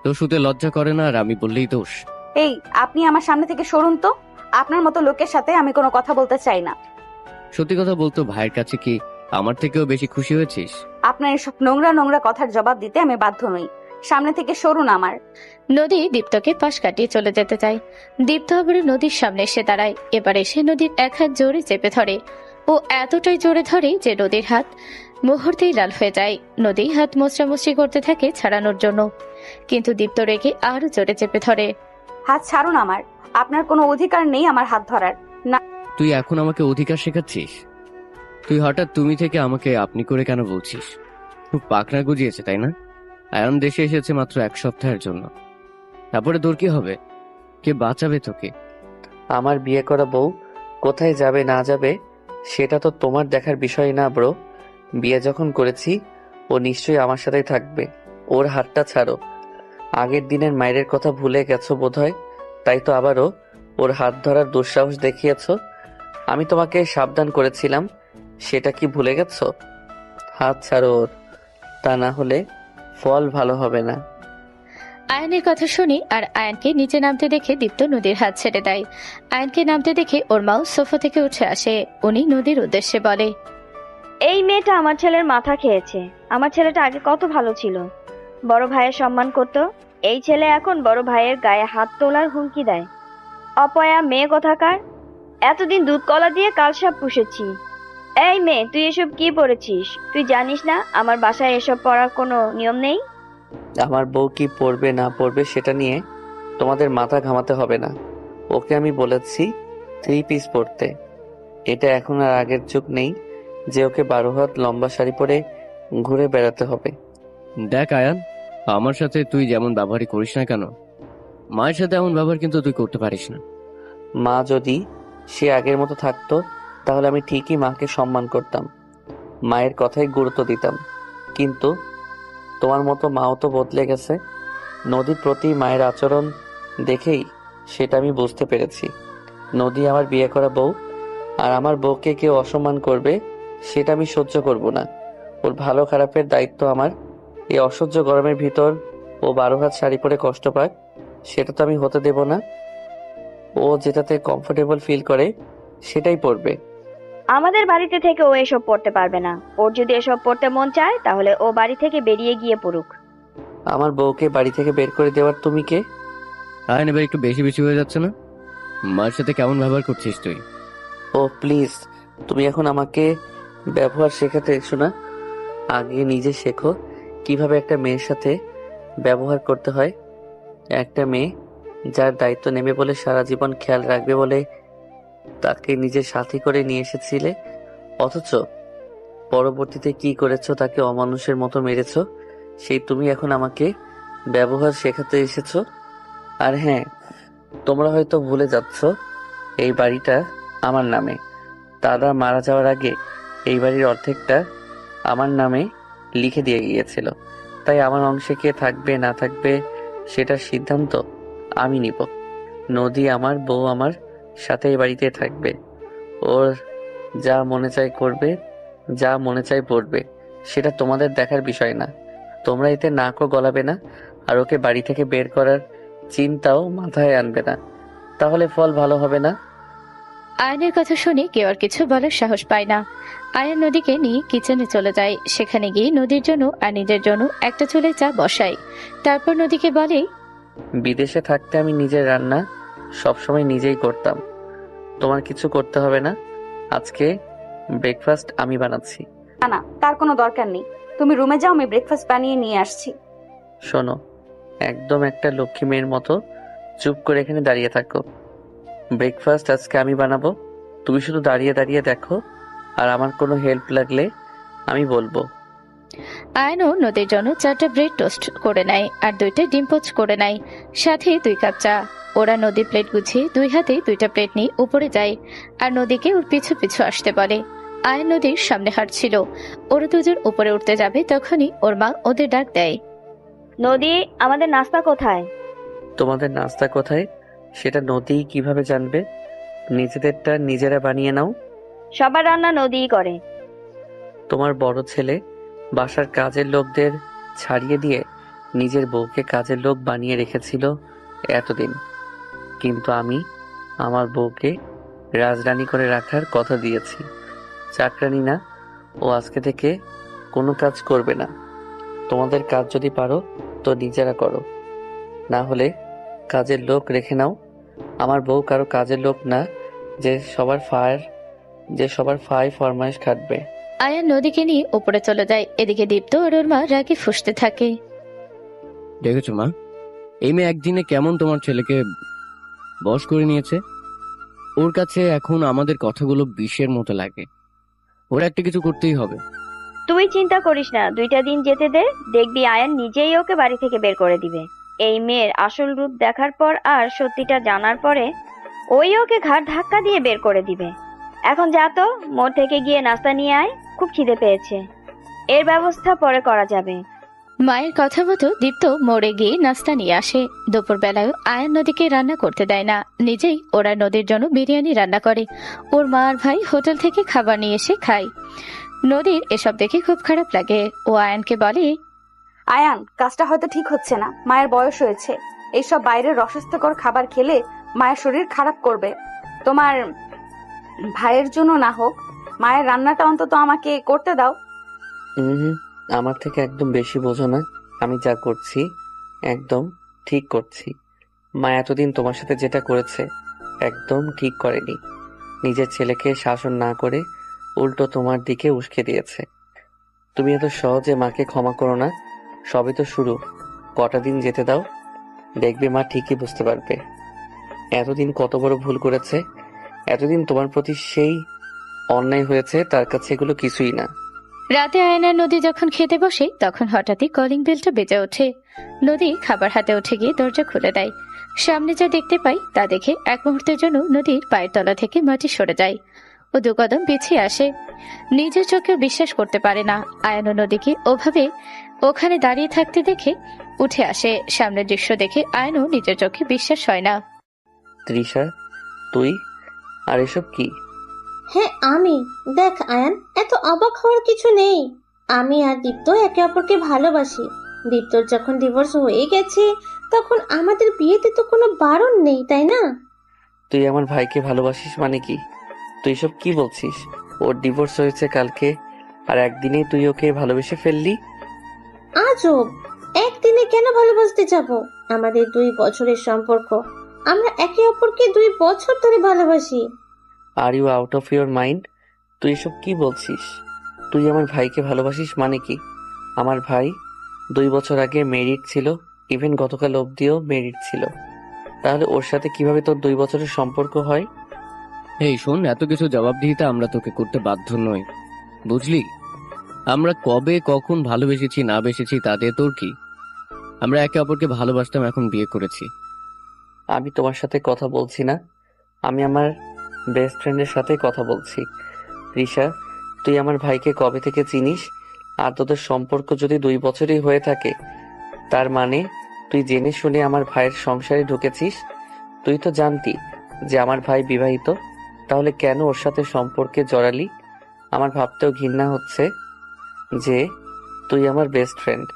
তো শুতে লজ্জা করে না আর আমি বললেই দোষ? এই, আপনি আমার সামনে থেকে সরুন তো। আপনার মতো লোকের সাথে আমি কোনো কথা বলতে চাই না। সত্যি কথা বলতো, ভাইয়ের কাছে কি আমার থেকেও বেশি খুশি হয়েছিস? আপনার এসব নোংরা নোংরা কথার জবাব দিতে আমি বাধ্য নই। সামনে থেকে সরুন আমার। নদী দীপ্তকে পাশ কাটিয়ে চলে যেতে চায়। দীপ্ত আবার নদীর সামনে এসে দাঁড়ায়। এবার এসে নদীর এক হাত জোরে চেপে ধরে। ও এতটাই জোরে ধরে যে নদীর হাত মুহূর্তেই লাল হয়ে যায়। নদী হাত মোচড়ামুচড়ি করতে থাকে ছাড়ানোর জন্য, কিন্তু দীপ্ত রেগে আরো জোরে চেপে ধরে। হাত ছাড়ুন আমার। আপনার কোনো অধিকার নেই আমার হাত ধরার। তুই এখন আমাকে অধিকার শেখাচ্ছিস? তুই হঠাৎ তুমি থেকে আমাকে আপনি করে কেন বলছিস? খুব পাকনা গুজিয়েছে তাই না? আয়ান দেশে এসেছে মাত্র 1 সপ্তাহের জন্য, তারপরে তোর কি হবে? কে বাঁচাবে তোকে? আমার বিয়ে করা বউ কোথায় যাবে না যাবে সেটা তো তোমার দেখার বিষয় না ব্রো। বিয়ে যখন করেছি ও নিশ্চয়ই আমার সাথেই থাকবে। ওর হাতটা ছাড়ো। আগের দিনের মায়ের কথা ভুলে গেছো বোধহয়, তাই তো আবারও ওর হাত ধরার দুঃসাহস দেখিয়েছো। আমি তোমাকে সাবধান করেছিলাম, সেটা কি ভুলে গেছো? হাত ছাড়ো ওর, তা না হলে ফল ভালো হবে না। আয়নের কথা শুনি আর আয়নকে নিচে নামতে দেখে দীপ্ত নদীর হাত ছেড়ে দেয়। আয়নকে নামতে দেখে ওর মাও সোফা থেকে উঠে আসে। উনি নদীর উদ্দেশ্যে বলে, এই মেয়েটা আমার ছেলের মাথা খেয়েছে। আমার ছেলেটা আগে কত ভালো ছিল, বড় ভাইয়ের সম্মান করত। এই ছেলে এখন বড় ভাইয়ের গায়ে হাত তোলার হুমকি দেয়। অপয়া মেয়ে কোথাকার! এতদিন দুধ কলা দিয়ে কালসাপ পুষেছি। এই মেয়ে, তুই এসব কি পড়েছিস? তুই জানিস না আমার বাসায় এসব পড়ার কোনো নিয়ম নেই? আমার বউ কি পড়বে না পড়বে সেটা নিয়ে তোমাদের মাথা ঘামাতে হবে না। ওকে আমি বলেছি 3 পিস পরতে। এটা এখন আর আগের যুগ নেই যে ওকে 12 হাত লম্বা শাড়ি পরে ঘুরে বেড়াতে হবে। দেখ আয়ান, আমার সাথে তুই যেমন ব্যবহারই করিস না কেন, মায়ের সাথে এমন ব্যবহার কিন্তু তুই করতে পারিস না। মা যদি সে আগের মতো থাকতো তাহলে আমি ঠিকই মাকে সম্মান করতাম, মায়ের কথাই গুরুত্ব দিতাম। কিন্তু তোমার মতো মাও তো বদলে গেছে। নদীর প্রতি মায়ের আচরণ দেখেই সেটা আমি বুঝতে পেরেছি। নদী আমার বিয়ে করা বউ, আর আমার বউকে কেউ অসম্মান করবে সেটা আমি সহ্য করব না। ওর ভালো খারাপের দায়িত্ব আমার। এই অসহ্য গরমের ভিতর ও 12 হাত শাড়ি পরে কষ্ট পাক, সেটা তো আমি হতে দেব না। ও যেটাতে কমফোর্টেবল ফিল করে সেটাই পরবে। আমাদের বাড়িতে থেকে ও এসব পড়তে পারবে না। ওর যদি এসব পড়তে মন চায় তাহলে ও বাড়ি থেকে বেরিয়ে গিয়ে পড়ুক। আমার বউকে বাড়ি থেকে বের করে দেওয়ার তুমি কে? আয়ান, এবার একটু বেশি বেশি হয়ে যাচ্ছে না? মায়ের সাথে কেমন ব্যবহার করছিস তুই? ও প্লিজ, তুমি এখন আমাকে ব্যবহার শেখাতে এসো না। আগে নিজে শেখো কিভাবে একটা মেয়ের সাথে ব্যবহার করতে হয়। একটা মেয়ে যার দায়িত্ব নেবে বলে, সারা জীবন খেয়াল রাখবে বলে তাকে নিজের সাথী করে নিয়ে এসেছিলে, অথচ পরবর্তীতে কি করেছো, তাকে অমানুষের মতো মেরেছো। সেই তুমি এখন আমাকে ব্যবহার শেখাতে এসেছো। আর হ্যাঁ, তোমরা হয়তো ভুলে যাচ্ছ এই বাড়িটা আমার নামে। দাদা মারা যাওয়ার আগে এই বাড়ির অর্ধেকটা আমার নামে লিখে দিয়ে গিয়েছিল, তাই আমার অংশে কে থাকবে না থাকবে সেটার সিদ্ধান্ত আমি নিব। নদী আমার বউ, আমার সাথে এই বাড়িতে থাকবে। ওর যা মনে চায় করবে, যা মনে চায় পড়বে, সেটা তোমাদের দেখার বিষয় না। তোমরা এতে নাকও গলাবে না, আর ওকে বাড়ি থেকে বের করার চিন্তাও মাথায় আনবে না, তাহলে ফল ভালো হবে না। আয়নের কথা শুনে কেউ আর কিছু বলার সাহস পায় না। আয়ন নদীকে নিয়ে কিচেনে চলে যায়। সেখানে গিয়ে নদীর জন্য আর নিজের জন্য একটা চুলায় চা বসায়। তারপর নদীকে বলে, বিদেশে থাকতে আমি নিজের রান্না সবসময় নিজেই করতাম, তোমার কিছু করতে হবে না। আজকে ব্রেকফাস্ট আমি বানাচ্ছি। না না, তার কোনো দরকার নেই। তুমি রুমে যাও, আমি ব্রেকফাস্ট বানিয়ে নিয়ে আসছি। শোনো, একদম একটা লক্ষ্মী মেয়ের মতো চুপ করে এখানে দাঁড়িয়ে থাকো। ব্রেকফাস্ট আজকে আমি বানাবো, তুমি শুধু দাঁড়িয়ে দাঁড়িয়ে দেখো, আর আমার কোনো হেল্প লাগলে আমি বলবো। আয়নও নদীর জন্য 4টা ব্রেড টোস্ট করে নেয় আর 2টা ডিম পোচ করে নেয়, সাথে 2 কাপ চা। ওরা নদীর প্লেট গুছিয়ে 2 হাতে 2টা প্লেট নিয়ে উপরে যায় আর নদীকে ওর পিছু পিছু আসতে বলে। আয়ন নদীর সামনে হাঁটছিল। ওরা দুজন উপরে উঠতে যাবে, তখনই ওর মা ওদের ডাক দেয়। নদী, আমাদের নাস্তা কোথায়? তোমাদের নাস্তা কোথায় সেটা নদী কিভাবে জানবে? নিজেদেরটা নিজেরা বানিয়ে নাও। সবার রান্না নদীই করে। তোমার বড় ছেলে বাসার কাজের লোকদের ছাড়িয়ে দিয়ে নিজের বউকে কাজের লোক বানিয়ে রেখেছিল এতদিন। কিন্তু আমি আমার বউকে রাজরানী করে রাখার কথা দিয়েছি। চাকরানী না, ও আজকে থেকে কোনো কাজ করবে না। তোমাদের কাজ যদি পারো তো নিজেরা করো, না হলে কাজের লোক রেখে নাও। আমার বউ কারো কাজের লোক না যে সবার ফাই ফরমাইশ খাটবে। আয়ান নদীকে নিয়ে উপরে চলে যায়। এদিকে দীপ্ত আর ওর মা রাগে ফুঁসতে থাকে। দেখেছো মা, এই মেয়ে একদিনে কেমন তোমার ছেলেকে বশ করে নিয়েছে। ওর কাছে এখন আমাদের কথাগুলো বিষের মতো লাগে। ওর একটা কিছু করতেই হবে। তুই চিন্তা করিস না, 2টা দিন যেতে দে, দেখবি আয়ান নিজেই ওকে বাড়ি থেকে বের করে দিবে। এই মেয়ের আসল রূপ দেখার পর আর সত্যিটা জানার পরে ওই ওকে ঘাড় ধাক্কা দিয়ে বের করে দিবে। এখন যা তো, মোড় থেকে গিয়ে নাস্তা নিয়ে আয়, খুব খিদে পেয়েছে। এর ব্যবস্থা পরে করা যাবে। মায়ের কথা মতো দীপ্ত মোড়ে গিয়ে নাস্তা নিয়ে আসে। দুপুর বেলায় আয়ান নদীকে রান্না করতে দেয় না, নিজেই ওরা নদীর জন্য বিরিয়ানি রান্না করে। ওর মা আর ভাই হোটেল থেকে খাবার নিয়ে এসে খায়। নদীর এসব দেখে খুব খারাপ লাগে। ও আয়ানকে বলে, আয়ান, কাজটা হয়তো ঠিক হচ্ছে না। মায়ের বয়স হয়েছে, এইসব বাইরের অস্বাস্থ্যকর খাবার খেলে মায়ের শরীর খারাপ করবে। তোমার ভাইয়ের জন্য না হোক, মায়ের রান্নাটা অন্তত আমাকে করতে দাও। আমার থেকে একদম বেশি বোঝো না। আমি যা করছি একদম ঠিক করছি। মা এতদিন তোমার সাথে যেটা করেছে একদম ঠিক করেনি। নিজের ছেলেকে শাসন না করে উল্টো তোমার দিকে উস্কে দিয়েছে। তুমি এত সহজে মাকে ক্ষমা করো না। সবে তো শুরু, কটা দিন যেতে দাও, দেখবে মা ঠিকই বুঝতে পারবে এতদিন কত বড় ভুল করেছে। এতদিন তোমার প্রতি সেই অন্যায় হয়েছে, তার কাছে এগুলো কিছুই না। রাতে আয়ান আর নদী যখন খেতে বসে তখন হঠাৎই কলিং বেলটা বেজে ওঠে। নদী খাবার হাতে উঠে গিয়ে দরজা খুলে দেয়। সামনে যা দেখতে পাই তা দেখে এক মুহূর্তের জন্য নদীর পায়ের তলা থেকে মাটি সরে যায়। ও 2 কদম পিছিয়ে আসে। নিজের চোখেও বিশ্বাস করতে পারে না। আয়ান ও নদীকে ওভাবে ওখানে দাঁড়িয়ে থাকতে দেখে উঠে আসে। সামনের দৃশ্য দেখে আয়ানও নিজের চোখে বিশ্বাস হয় না। তৃষা, তুই আর এসব কি? হ্যাঁ আমি। দেখ আয়ান, এত অবাক হওয়ার কিছু নেই। আমি আর দীপ্ত একে অপরকে ভালোবাসি। দীপ্তর যখন ডিভোর্স হয়ে গেছে তখন আমাদের বিয়েতে তো কোনো বারণ নেই, তাই না? তুই আমার ভাইকে ভালোবাসিস মানে কি? তুই সব কি বলছিস? ওর ডিভোর্স হয়েছে কালকে আর একদিনেই তুই ওকে ভালোবেসে ফেললি? আজব, একদিনে কেন ভালোবাসতে যাব? আমাদের 2 বছরের সম্পর্ক, আমরা একে অপরকে 2 বছর ধরে ভালোবাসি। Are you out of your mind? তুই এসব কি বলছিস? তুই আমার ভাইকে ভালোবাসিস মানে কি? আমার ভাই 2 বছর আগে মেরিড ছিল, ইভেন গতকাল অবধিও মেরিড ছিল। তাহলে ওর সাথে কিভাবে তোর 2 বছরের সম্পর্ক হয়? এই শোন, এত কিছু জবাবদিহিতা আমরা তোকে করতে বাধ্য নই, বুঝলি? আমরা কবে কখন ভালোবেসেছি না বেসেছি তাতে তোর কি? আমরা একে অপরকে ভালোবাসতাম, এখন বিয়ে করেছি। আমি তোমার সাথে কথা বলছি না, আমি আমার বেস্ট ফ্রেন্ডের সাথে কথা বলছি। রিশা, তুই আমার ভাইকে কবে থেকে চিনিস? আর তোদের সম্পর্ক যদি 2 বছরই হয়ে থাকে তার মানে তুই জেনে শুনে আমার ভাইয়ের সংসারে ঢুকেছিস। তুই তো জানতি যে আমার ভাই বিবাহিত, তাহলে কেন ওর সাথে সম্পর্কে জড়ালি? আমার ভাবতেও ঘৃণা হচ্ছে যে তুই আমার best friend.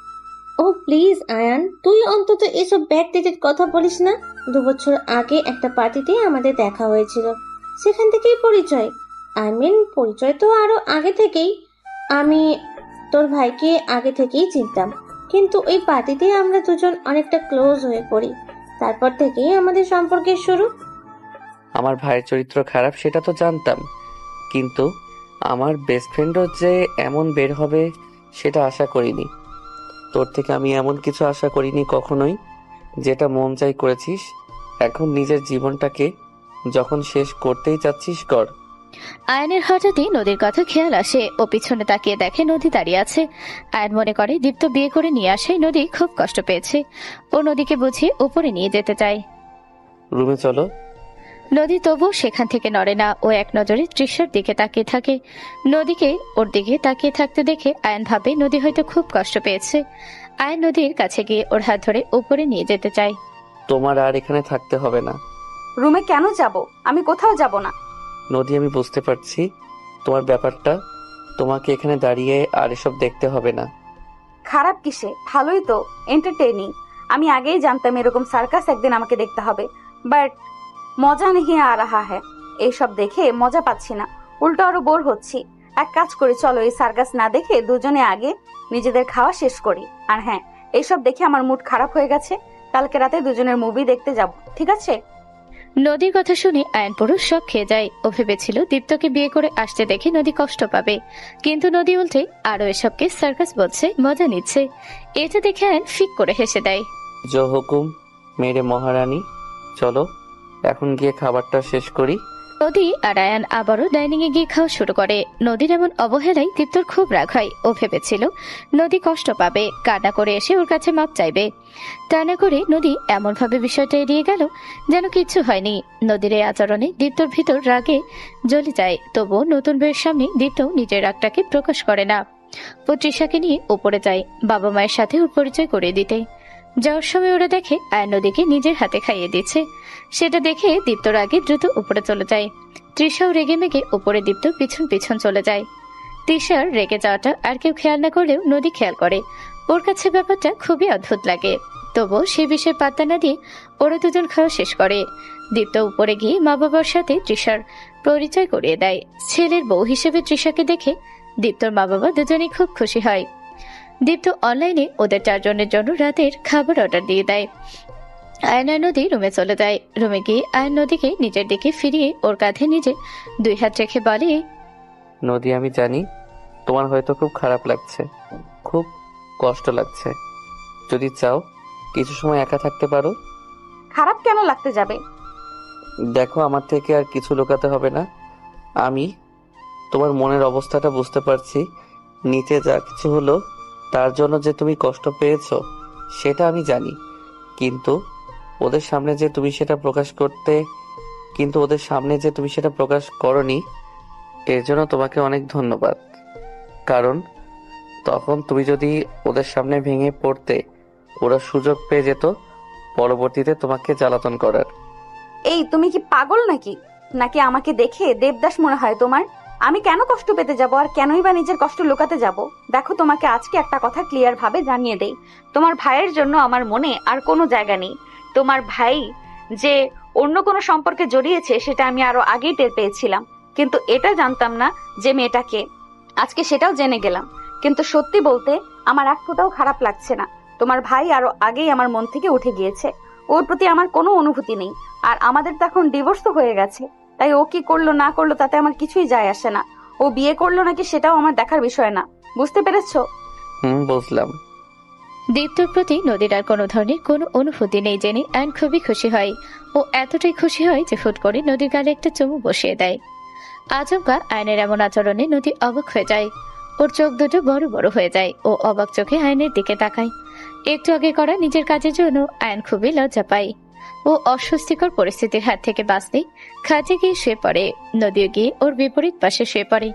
Oh please Ayaan, তুই অন্তত এসব ব্যাকডেটেড কথা বলিস না। 2 বছর আগে একটা পার্টিতে আমাদের দেখা হয়েছিল, সেখান থেকেই পরিচয়। পরিচয় তো আরো আগে থেকেই। আমি তোর ভাইকে আগে থেকেই চিনতাম, কিন্তু ওই পার্টিতে আমরা দুজন অনেকটা ক্লোজ হয়ে পড়ি। তারপর থেকেই আমাদের সম্পর্কের শুরু। আমার ভাইয়ের চরিত্র খারাপ সেটা তো জানতাম, কিন্তু আমার বেস্ট ফ্রেন্ডও যে এমন বের হবে সেটা আশা করিনি। তোর থেকে আমি এমন কিছু আশা করিনি কখনোই। যেটা মন চাই করেছিস, এখন নিজের জীবনটাকে যখন শেষ করতেই চাচ্ছিস কর। আয়নের হঠাৎই নদীর কথা খেয়াল আসে। ও পিছনে তাকিয়ে দেখে নদী দাঁড়িয়ে আছে। আয়ন মনে করে দীপ্ত বিয়ে করে নিয়ে আসে নদী খুব কষ্ট পেয়েছে। ও নদীকে বুঝিয়ে উপরে নিয়ে যেতে চায়। রুমে চলো। নদী তবু সেখান থেকে নড়ে না। ও এক নজরে তৃষার দিকে তাকিয়ে থাকে। নদীকে ওর দিকে তাকিয়ে থাকতে দেখে আয়ন ভাবে নদী হয়তো খুব কষ্ট পেয়েছে। আয়ন নদীর কাছে গিয়ে ওর হাত ধরে উপরে নিয়ে যেতে চায়। তোমার আর এখানে থাকতে হবে না। রুমে কেন যাব? আমি কোথাও যাব না। নদী, আমি বুঝতে পারছি তোমার ব্যাপারটা। তোমাকে এখানে দাঁড়িয়ে আর এসব দেখতে হবে না। খারাপ কিসে? ভালোই তো, এন্টারটেইনিং। আমি আগেই জানতাম এরকম সার্কাস একদিন আমাকে দেখতে হবে, বাট মজা নেই আ রাহা হ্যায়। এইসব দেখে মজা পাচ্ছি না, উল্টো আরো বোর হচ্ছি। এক কাজ করি, চলো এই সার্কাস না দেখে দুজনে আগে নিজেদের খাওয়া শেষ করি। আর হ্যাঁ, এইসব দেখে আমার মুড খারাপ হয়ে গেছে, কালকে রাতে দুজনের মুভি দেখতে যাব, ঠিক আছে? নদীর কথা শুনে আয়ন পুরো শক খেয়ে যায়। ও ভেবেছিল দীপ্তকে বিয়ে করে আসতে দেখে নদী কষ্ট পাবে, কিন্তু নদী উল্টে আরো এসবকে সার্কাস বলছে, মজা নিচ্ছে। এটা দেখে আয়ন ফিক করে হেসে দেয়। জো হুকুম মেরে মহারানী, চলো এখন গিয়ে খাবারটা শেষ করি। নদী আর আয়ান আবারও ডাইনিং এ গিয়ে খাওয়া শুরু করে। নদীর এমন অবহেলায় দীপ্তর খুব রাগ হয়। ও ভেবেছিল নদী কষ্ট পাবে, কান্না করে এসে ওর কাছে মাপ চাইবে। তা না করে নদী এমন ভাবে বিষয়টা এড়িয়ে গেল যেন কিচ্ছু হয়নি। নদীর এই আচরণে দীপ্তর ভিতর রাগে জ্বলে যায়। তবুও নতুন বইয়ের সামনে দীপ্ত নিজের রাগটাকে প্রকাশ করে না। ও তৃষাকে নিয়ে উপরে যায় বাবা মায়ের সাথে ওর পরিচয় করিয়ে দিতে। যাওয়ার সময় ওরা দেখে আয়ন নদীকে নিজের হাতে খাইয়ে দিচ্ছে। সেটা দেখে দীপ্তর আগে দ্রুত উপরে চলে যায়। তৃষাও রেগে মেগে উপরে, দীপ্ত পিছন পিছন চলে যায়। তৃষার রেগে যাওয়াটা আর কেউ খেয়াল না করলেও নদী খেয়াল করে। ওর কাছে ব্যাপারটা খুবই অদ্ভুত লাগে। তবুও সে বিষয়ে পাত্তা না দিয়ে ওরা দুজন খাওয়া শেষ করে। দীপ্ত উপরে গিয়ে মা বাবার সাথে তৃষার পরিচয় করিয়ে দেয়। ছেলের বউ হিসেবে তৃষাকে দেখে দীপ্তর মা বাবা দুজনেই খুব খুশি হয়। দীপ্ত অনলাইনে ওদের 4 জনের জন্য রাতের খাবার অর্ডার দিয়ে দেয়। আয়ন আর নদী রুমে চলে যায়। রুমে গিয়ে আয়ন নদীকে নিজের দিকে ফিরিয়ে ওর কাঁধে নিজে 2 হাত রেখে বলে, নদী, আমি জানি তোমার হয়তো খুব খারাপ লাগছে, খুব কষ্ট লাগছে। যদি চাও কিছু সময় একা থাকতে পারো। খারাপ কেন লাগতে যাবে? দেখো, আমার থেকে আর কিছু লুকাতে হবে না। আমি তোমার মনের অবস্থাটা বুঝতে পারছি। নিচে যা কিছু হলো তার জন্য যে তুমি কষ্ট পেয়েছো সেটা আমি জানি, কিন্তু ওদের সামনে যে তুমি সেটা প্রকাশ করনি, এর জন্য তোমাকে অনেক ধন্যবাদ। কারণ তখন তুমি যদি ওদের সামনে ভেঙে পড়তে, ওরা সুযোগ পেয়ে যেত পরবর্তীতে তোমাকে জ্বালাতন করার। এই তুমি কি পাগল নাকি? নাকি আমাকে দেখে দেবদাস মনে হয় তোমার? আমি কেন কষ্ট পেতে যাব, আর কেনই বা নিজের কষ্ট লুকাতে যাব? দেখো, তোমাকে আজকে একটা কথা ক্লিয়ার ভাবে জানিয়ে দেই, তোমার ভাইয়ের জন্য আমার মনে আর কোনো জায়গা নেই। তোমার ভাই যে অন্য কোনো সম্পর্কে জড়িয়েছে সেটা আমি আরো আগেই টের পেয়েছিলাম, কিন্তু এটা জানতাম না যে মেয়েটাকে। আজকে সেটাও জেনে গেলাম। কিন্তু সত্যি বলতে আমার এক ফোঁটাও খারাপ লাগছে না। তোমার ভাই আরো আগেই আমার মন থেকে উঠে গিয়েছে। ওর প্রতি আমার কোনো অনুভূতি নেই। আর আমাদের তো এখন ডিভোর্স তো হয়ে গেছে, তাই ও কি করলো না করলো তাতে আমার কিছুই যায় আসে না। ও বিয়ে করলো নাকি সেটাও আমার দেখার বিষয় না। বুঝতে পেরেছো? বুঝলাম। দীপ্তর প্রতি নদীর আর কোনো ধরনের কোনো অনুভূতি নেই জেনে আয়ন খুবই খুশি হয়। ও এতটাই খুশি হয় যে ফুট করে নদীর গালে একটা চুমু বসিয়ে দেয়। আচমকা আয়নের এমন আচরণে নদী অবাক হয়ে যায়। ওর চোখ দুটো বড় বড় হয়ে যায়। ও অবাক চোখে আয়নের দিকে তাকায়। একটু আগে করা নিজের কাজের জন্য আয়ন খুবই লজ্জা পায়। ও অস্বস্তিকর পরিস্থিতির হাত থেকে বাঁচতে খাটে গিয়ে শুয়ে পড়ে। নদীও গিয়ে ওর বিপরীত পাশে শুয়ে পড়ে।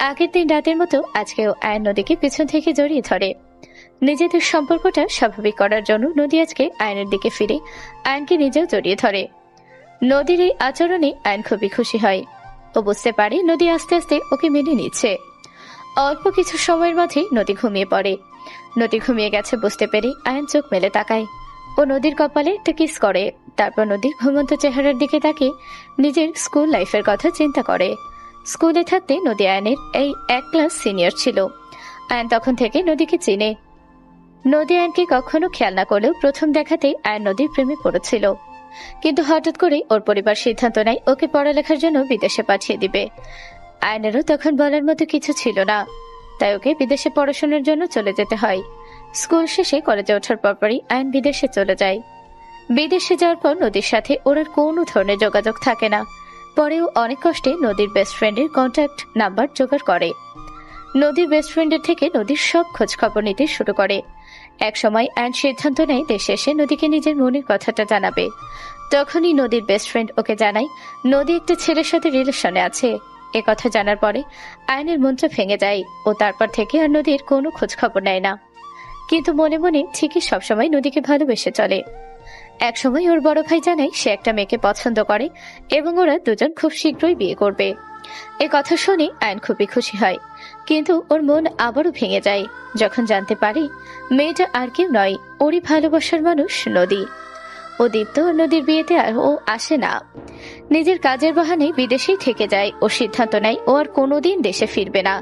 আগের দিন রাতের মতো আজকেও আয়ন নদীকে পিছন থেকে জড়িয়ে ধরে। নিজেদের সম্পর্কটা স্বাভাবিক করার জন্য নদী আজকে আয়নের দিকে ফিরে আয়নকে নিজেও জড়িয়ে ধরে। নদীর এই আচরণে আয়ন খুবই খুশি হয়। ও বুঝতে পারে নদী আস্তে আস্তে ওকে মেনে নিচ্ছে। অল্প কিছু সময়ের মাঝে নদী ঘুমিয়ে পড়ে। নদী ঘুমিয়ে গেছে বুঝতে পেরে আয়ন চোখ মেলে তাকায়। ও নদীর কপালে একটা কিস করে। তারপর নদীর ঘুমন্ত চেহারার দিকে তাকিয়ে নিজের স্কুল লাইফের কথা চিন্তা করে। স্কুলে থাকতে নদী আয়নের এই 1 ক্লাস সিনিয়র ছিল। আয়ন তখন থেকে নদীকে চিনে। নদী আয়নকে কখনো খেয়াল না করলেও প্রথম দেখাতেই আয়ন নদীর প্রেমে পড়েছিল। কিন্তু হঠাৎ করে ওর পরিবার সিদ্ধান্ত নেয় ওকে পড়ালেখার জন্য বিদেশে পাঠিয়ে দিবে। আয়নেরও তখন বলার মতো কিছু ছিল না, তাই ওকে বিদেশে পড়াশোনার জন্য চলে যেতে হয়। স্কুল শেষে কলেজে ওঠার পরপরই আয়ন বিদেশে চলে যায়। বিদেশে যাওয়ার পর নদীর সাথে ওর আর কোনো ধরনের যোগাযোগ থাকে না। পরেও অনেক কষ্টে নদীর বেস্ট ফ্রেন্ডের কন্ট্যাক্ট নাম্বার জোগাড় করে। নদীর বেস্ট ফ্রেন্ডের থেকে নদীর সব খোঁজ খবর নিতে শুরু করে। এক সময় আয়ন সিদ্ধান্ত নেয় দেশে এসে নদীকে নিজের মনের কথাটা জানাবে। তখনই নদীর বেস্ট ফ্রেন্ড ওকে জানায় নদী একটা ছেলের সাথে রিলেশনে আছে। এ কথা জানার পরে আয়নের মনটা ভেঙে যায়। ও তারপর থেকে আর নদীর কোনো খোঁজ খবর নেয় না, কিন্তু মনে মনে ঠিকই সবসময় নদীকে ভালোবেসে চলে। এক সময় ওর বড় ভাই জানায় সে একটা মেয়েকে পছন্দ করে এবং ওরা দুজন খুব শীঘ্রই বিয়ে করবে। এ কথা শুনে আয়ন খুবই খুশি হয়, কিন্তু ওর মন আবারও ভেঙে যায় যখন জানতে পারে মেয়েটা আর কেউ নয়, ওরই ভালোবাসার মানুষ নদী। ও দীপ্ত ও নদীর বিয়েতে ও আসে না। নিজের কাজের বাহানে বিদেশেই থেকে যায়। ও সিদ্ধান্ত নেয় ও আর কোনোদিন দেশে ফিরবে না,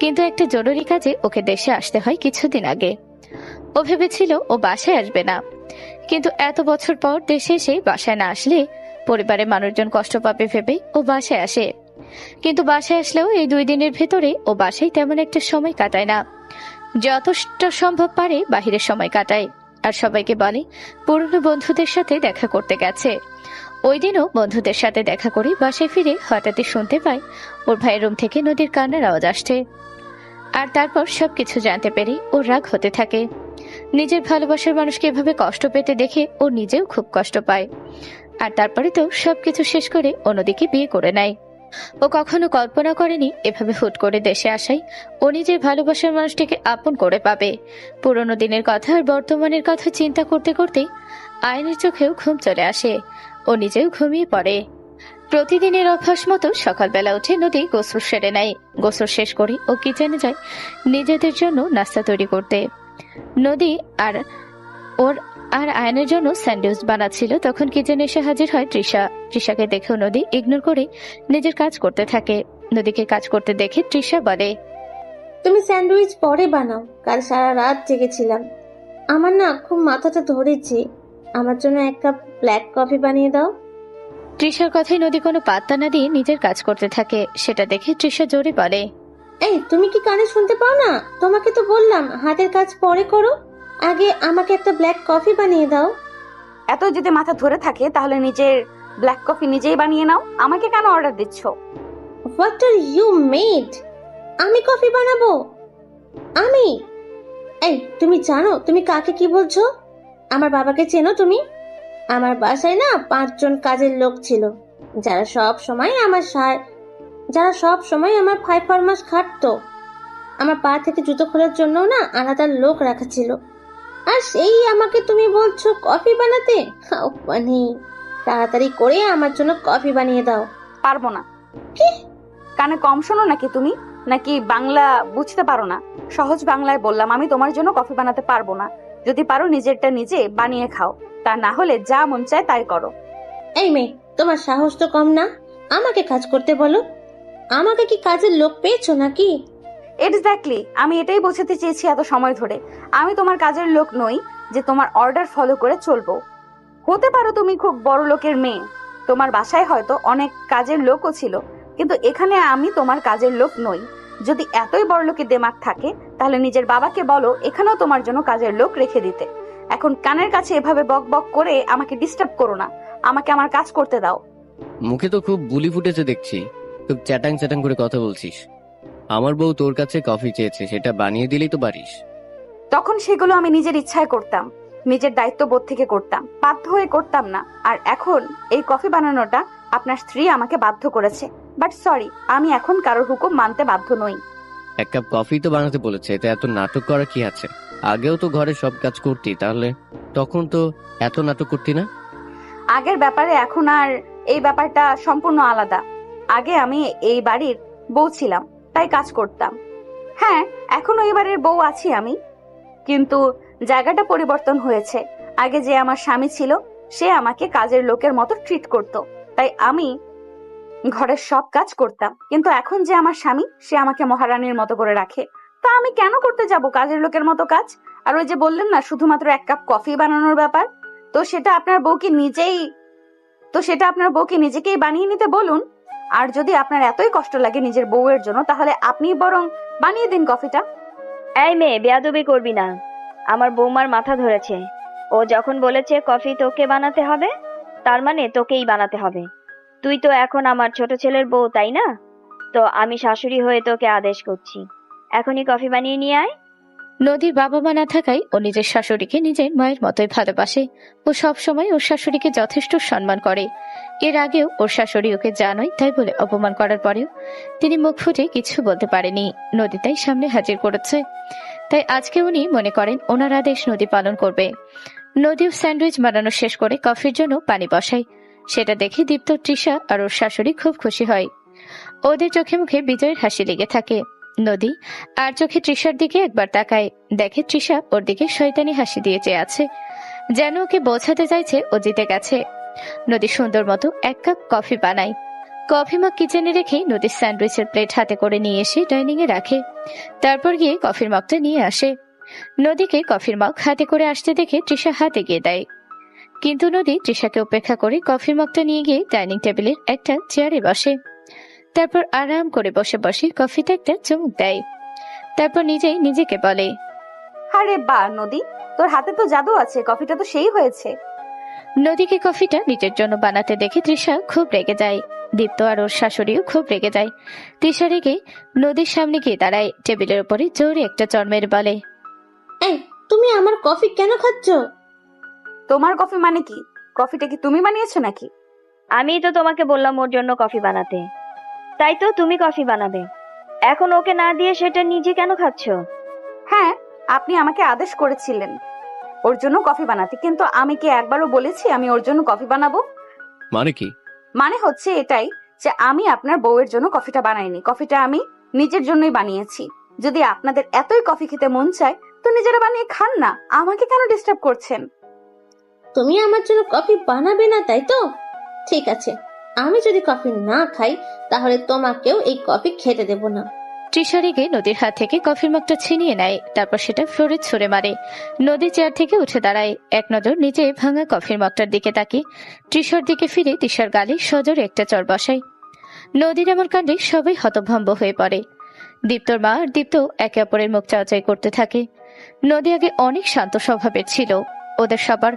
কিন্তু একটা জরুরি কাজে ওকে দেশে আসতে হয় কিছুদিন আগে। ও ভেবেছিল ও বাসায় আসবে না, কিন্তু এত বছর পর দেশে এসে বাসায় না আসলে পরিবারের মানুষজন কষ্ট পাবে ভেবে ও বাসায় আসে। কিন্তু বাসায় আসলেও এই 2 দিনের ভেতরে ও বাসায় তেমন একটা সময় কাটায় না। যতটা সম্ভব পারে বাহিরের সময় কাটায়, আর সবাইকে বলে পুরনো বন্ধুদের সাথে দেখা করতে গেছে। ওই দিনও বন্ধুদের সাথে দেখা করে বাসায় ফিরে হঠাৎই শুনতে পায় ওর ভাইয়ের রুম থেকে নদীর কান্নার আওয়াজ আসছে। আর তারপর সবকিছু জানতে পেরে ওর রাগ হতে থাকে। নিজের ভালোবাসার মানুষকে এভাবে কষ্ট পেতে দেখে ও নিজেও খুব কষ্ট পায়। আর তারপরে তো সবকিছু শেষ করে ও নদীকে বিয়ে করে নেয়। ও কখনো কল্পনা করেনি এভাবে হুট করে দেশে আসায় ও নিজের ভালোবাসার মানুষটিকে আপন করে পাবে। পুরোনো দিনের কথা আর বর্তমানের কথা চিন্তা করতে করতে আয়নের চোখেও ঘুম চলে আসে। ও নিজেও ঘুমিয়ে পড়ে। প্রতিদিনের অভ্যাস মতো সকালবেলা উঠে নদী গোসল সেরে নেয়। গোসল শেষ করে ও কিচেনে যায় নিজেদের জন্য নাস্তা তৈরি করতে। নদী আর আয়নের জন্য স্যান্ডউইচ বানাচ্ছিল, তখন কিচেনে এসে হাজির হয় তৃষা। তৃষাকে দেখেও নদী ইগনোর করে নিজের কাজ করতে থাকে। নদীকে কাজ করতে দেখে তৃষা বলে, তুমি স্যান্ডউইচ পরে বানাও, কাল সারা রাত জেগেছিলাম। আমার না খুব মাথাটা ধরেছে, আমার জন্য 1 কাপ ব্ল্যাক কফি বানিয়ে দাও। তৃষার কথায় নদী কোনো পাত্তা না দিয়ে নিজের কাজ করতে থাকে। সেটা দেখে তৃষা জোরে বলে, এই তুমি কি কানে শুনতে পাও না? তোমাকে তো বললাম হাতের কাজ পরে করো, আগে আমাকে একটা ব্ল্যাক কফি বানিয়ে দাও। এত যদি মাথা ধরে থাকে তাহলে নিজের ব্ল্যাক কফি নিজেই বানিয়ে নাও, আমাকে কেন অর্ডার দিচ্ছ? What are you mad? আমি কফি বানাবো? আমি? এই তুমি জানো তুমি কাকে কি বলছো? আমার বাবাকে চেনো তুমি? আমার বাসায় না 5 জন কাজের লোক ছিল, যারা সব সময় আমার ফাই ফরমাস খাটতো। আমার পা থেকে জুতো খোলার জন্য না আলাদা লোক রাখা ছিল, আর সেই আমাকে তুমি বলছো কফি বানাতে? মানে তাড়াতাড়ি করে আমার জন্য কফি বানিয়ে দাও। পারবো না। কি? কানে কম শোনো নাকি তুমি? নাকি বাংলা বুঝতে পারো না? সহজ বাংলায় বললাম, আমি তোমার জন্য কফি বানাতে পারবো না। যদি পারো নিজেরটা নিজে বানিয়ে খাও, তা না হলে যা মন চায় তাই করো। এই মেয়ে, তোমার সাহস তো কম না, আমাকে কাজ করতে বলো। আমাকে কি কাজের লোক পেয়েছো নাকি? এক্স্যাক্টলি, আমি এটাই বোঝাতে চেয়েছি এত সময় ধরে। আমি তোমার কাজের লোক নই যে তোমার অর্ডার ফলো করে চলবো। হতে পারো তুমি খুব বড় লোকের মেয়ে, তোমার বাসায় হয়তো অনেক কাজের লোকও ছিল, কিন্তু এখানে আমি তোমার কাজের লোক নই। যদি এতই বড় লোকের দিমাগ থাকে তাহলে নিজের বাবাকে বলো এখানেও তোমার জন্য কাজের লোক রেখে দিতে। এখন কানের কাছে এভাবে বক বক করে আমাকে ডিস্টার্ব করো না, আমাকে আমার কাজ করতে দাও। মুখে তো খুব বুলি ফুটেছে দেখছি, খুব চ্যাটাং চ্যাটাং করে কথা বলছিস। আমার বউ তোর কাছে কফি চেয়েছে, সেটা বানিয়ে দিলেই তো পারিস। তখন সেগুলো আমি নিজের ইচ্ছায় করতাম, নিজের দায়িত্ববোধ থেকে করতাম, বাধ্য হয়ে করতাম না। আর এখন এই কফি বানানোটা আপনার স্ত্রী আমাকে বাধ্য করেছে। বাট সরি, আমি এখন কারোর হুকুম মানতে বাধ্য নই। 1 কাপ কফি তো বানাতে বলেছে, এতে এত নাটক করা কি আছে? আগেও তো ঘরে সব কাজ করতি, তাহলে তখন তো এত নাটক করতি না। আগের ব্যাপারে এখন আর এই ব্যাপারটা সম্পূর্ণ আলাদা। আগে আমি এই বাড়ির বউ ছিলাম, তাই কাজ করতাম। হ্যাঁ, এখনো এই বাড়ির বউ আছি আমি, কিন্তু জায়গাটা পরিবর্তন হয়েছে। আগে যে আমার স্বামী ছিল সে আমাকে কাজের লোকের মতো ট্রিট করত, তাই আমি ঘরের সব কাজ করতাম। কিন্তু এখন যে আমার স্বামী, সে আমাকে মহারানীর মতো করে রাখে, তা আমি কেন করতে যাব কাজের লোকের মতো কাজ? আর ওই যে বললেন না শুধুমাত্র 1 কাপ কফি বানানোর ব্যাপার, তো সেটা আপনার বউকে নিজেকেই বানিয়ে নিতে বলুন। আর যদি আপনার এতই কষ্ট লাগে নিজের বউয়ের জন্য, তাহলে আপনি বরং বানিয়ে দিন কফিটা। এই মেয়ে, বেয়াদবি করবি না। আমার বৌমার মাথা ধরেছে। ও যখন বলেছে কফি তোকে বানাতে হবে, তার মানে তোকেই বানাতে হবে। তুই তো এখন আমার ছোট ছেলের বউ, তাই না? তো আমি শাশুড়ি হয়ে তোকে আদেশ করছি, এখনই কফি বানিয়ে নিয়ে আয়। নদীর বাবা মা না থাকায় ও নিজের শাশুড়িকে নিজের মায়ের মতোই ভালোবাসে। ও সবসময় ওর শাশুড়িকে যথেষ্ট সম্মান করে। এর আগেও ওর শাশুড়ি ওকে জানোই তাই বলে অপমান করার পরেও তিনি মুখ ফুটে কিছু বলতে পারেনি। নদী তাই সামনে হাজির করেছে, তাই আজকে উনি মনে করেন ওনার আদেশ নদী পালন করবে। নদীও স্যান্ডউইচ বানানো শেষ করে কফির জন্য পানি বসায়। সেটা দেখে দীপ্ত, তৃষা আর ওর শাশুড়ি খুব খুশি হয়। ওদের চোখে মুখে বিজয়ের হাসি লেগে থাকে। নদী আর চোখে তৃষার দিকে একবার তাকায়, দেখে তৃষা ওর দিকে শয়তানি হাসি দিয়ে চেয়ে আছে। যেন ওকে বোঝাতে চাইছে ও জিতে গেছে। নদী সুন্দর মতো এক কাপ কফি বানায়। কফি মগ কিচেনে রেখে নদীর স্যান্ডউইচের প্লেট হাতে করে নিয়ে এসে ডাইনিং এ রাখে। তারপর গিয়ে কফির মগটা নিয়ে আসে। নদীকে কফির মগ হাতে করে আসতে দেখে তৃষা হাতে গিয়ে দেয়, কিন্তু নদী তৃষাকে উপেক্ষা করে কফির মগটা নিয়ে গিয়ে ডাইনিং টেবিলের একটা চেয়ারে বসে। তারপর আরাম করে বসে বসে কফিতে একটা চুমুক দেয়। তারপর নিজেই নিজেকে বলে, আরে বা নদী, তোর হাতে তো জাদু আছে, কফিটা তো সেই হয়েছে। নদীকে কফিটা নিজের জন্য বানাতে দেখে তৃষা খুব রেগে যায়। দীপ্ত আর ওর শাশুড়িও খুব রেগে যায়। তৃষা রেগে নদীর সামনে গিয়ে দাঁড়ায়, টেবিলের উপরে জোরে একটা চড় মেরে বলে, এই, তুমি আমার কফি কেন খাচ্ছ? তোমার কফি মানে কি? কফিটা কি তুমি বানিয়েছো নাকি? আমিই তো তোমাকে বললাম ওর জন্য কফি বানাতে, তাই তো তুমি কফি বানাবে। এখন ওকে না দিয়ে সেটা নিজে কেন খাচ্ছ? হ্যাঁ, আপনি আমাকে আদেশ করেছিলেন ওর জন্য কফি বানাতে, কিন্তু আমি কি একবারও বলেছি আমি ওর জন্য কফি বানাবো? মানে কি? মানে হচ্ছে এটাই যে আমি আপনার বউয়ের জন্য কফিটা বানাইনি, কফিটা আমি নিজের জন্যই বানিয়েছি। যদি আপনাদের এতই কফি খেতে মন চায় তো নিজেরা বানিয়ে খান না, আমাকে কেন ডিস্টার্ব করছেন? তুমি আমার জন্য কফি বানাবে না, তাই তো? ঠিক আছে, আমি যদি কফি না খাই তাহলে তোমাকেও এই কফি খেতে দেব না। তৃষা রেগে নদীর হাত থেকে কফির মগটা ছিনিয়ে নেয়। তারপর সেটা ফ্লোরে ছুঁড়ে মারে। নদী চেয়ার থেকে উঠে দাঁড়ায়, এক নজর নিজে ভাঙা কফির মগটার দিকে তাকিয়ে তৃষার দিকে ফিরে তৃষার গালে সজোরে একটা চড় বসায়। নদীর এমন কাণ্ডে সবাই হতভম্ব হয়ে পড়ে। দীপ্তর মা আর দীপ্ত একে অপরের মুখ চাওয়াচাই করতে থাকে। নদী আগে অনেক শান্ত স্বভাবের ছিল। ওদের সবার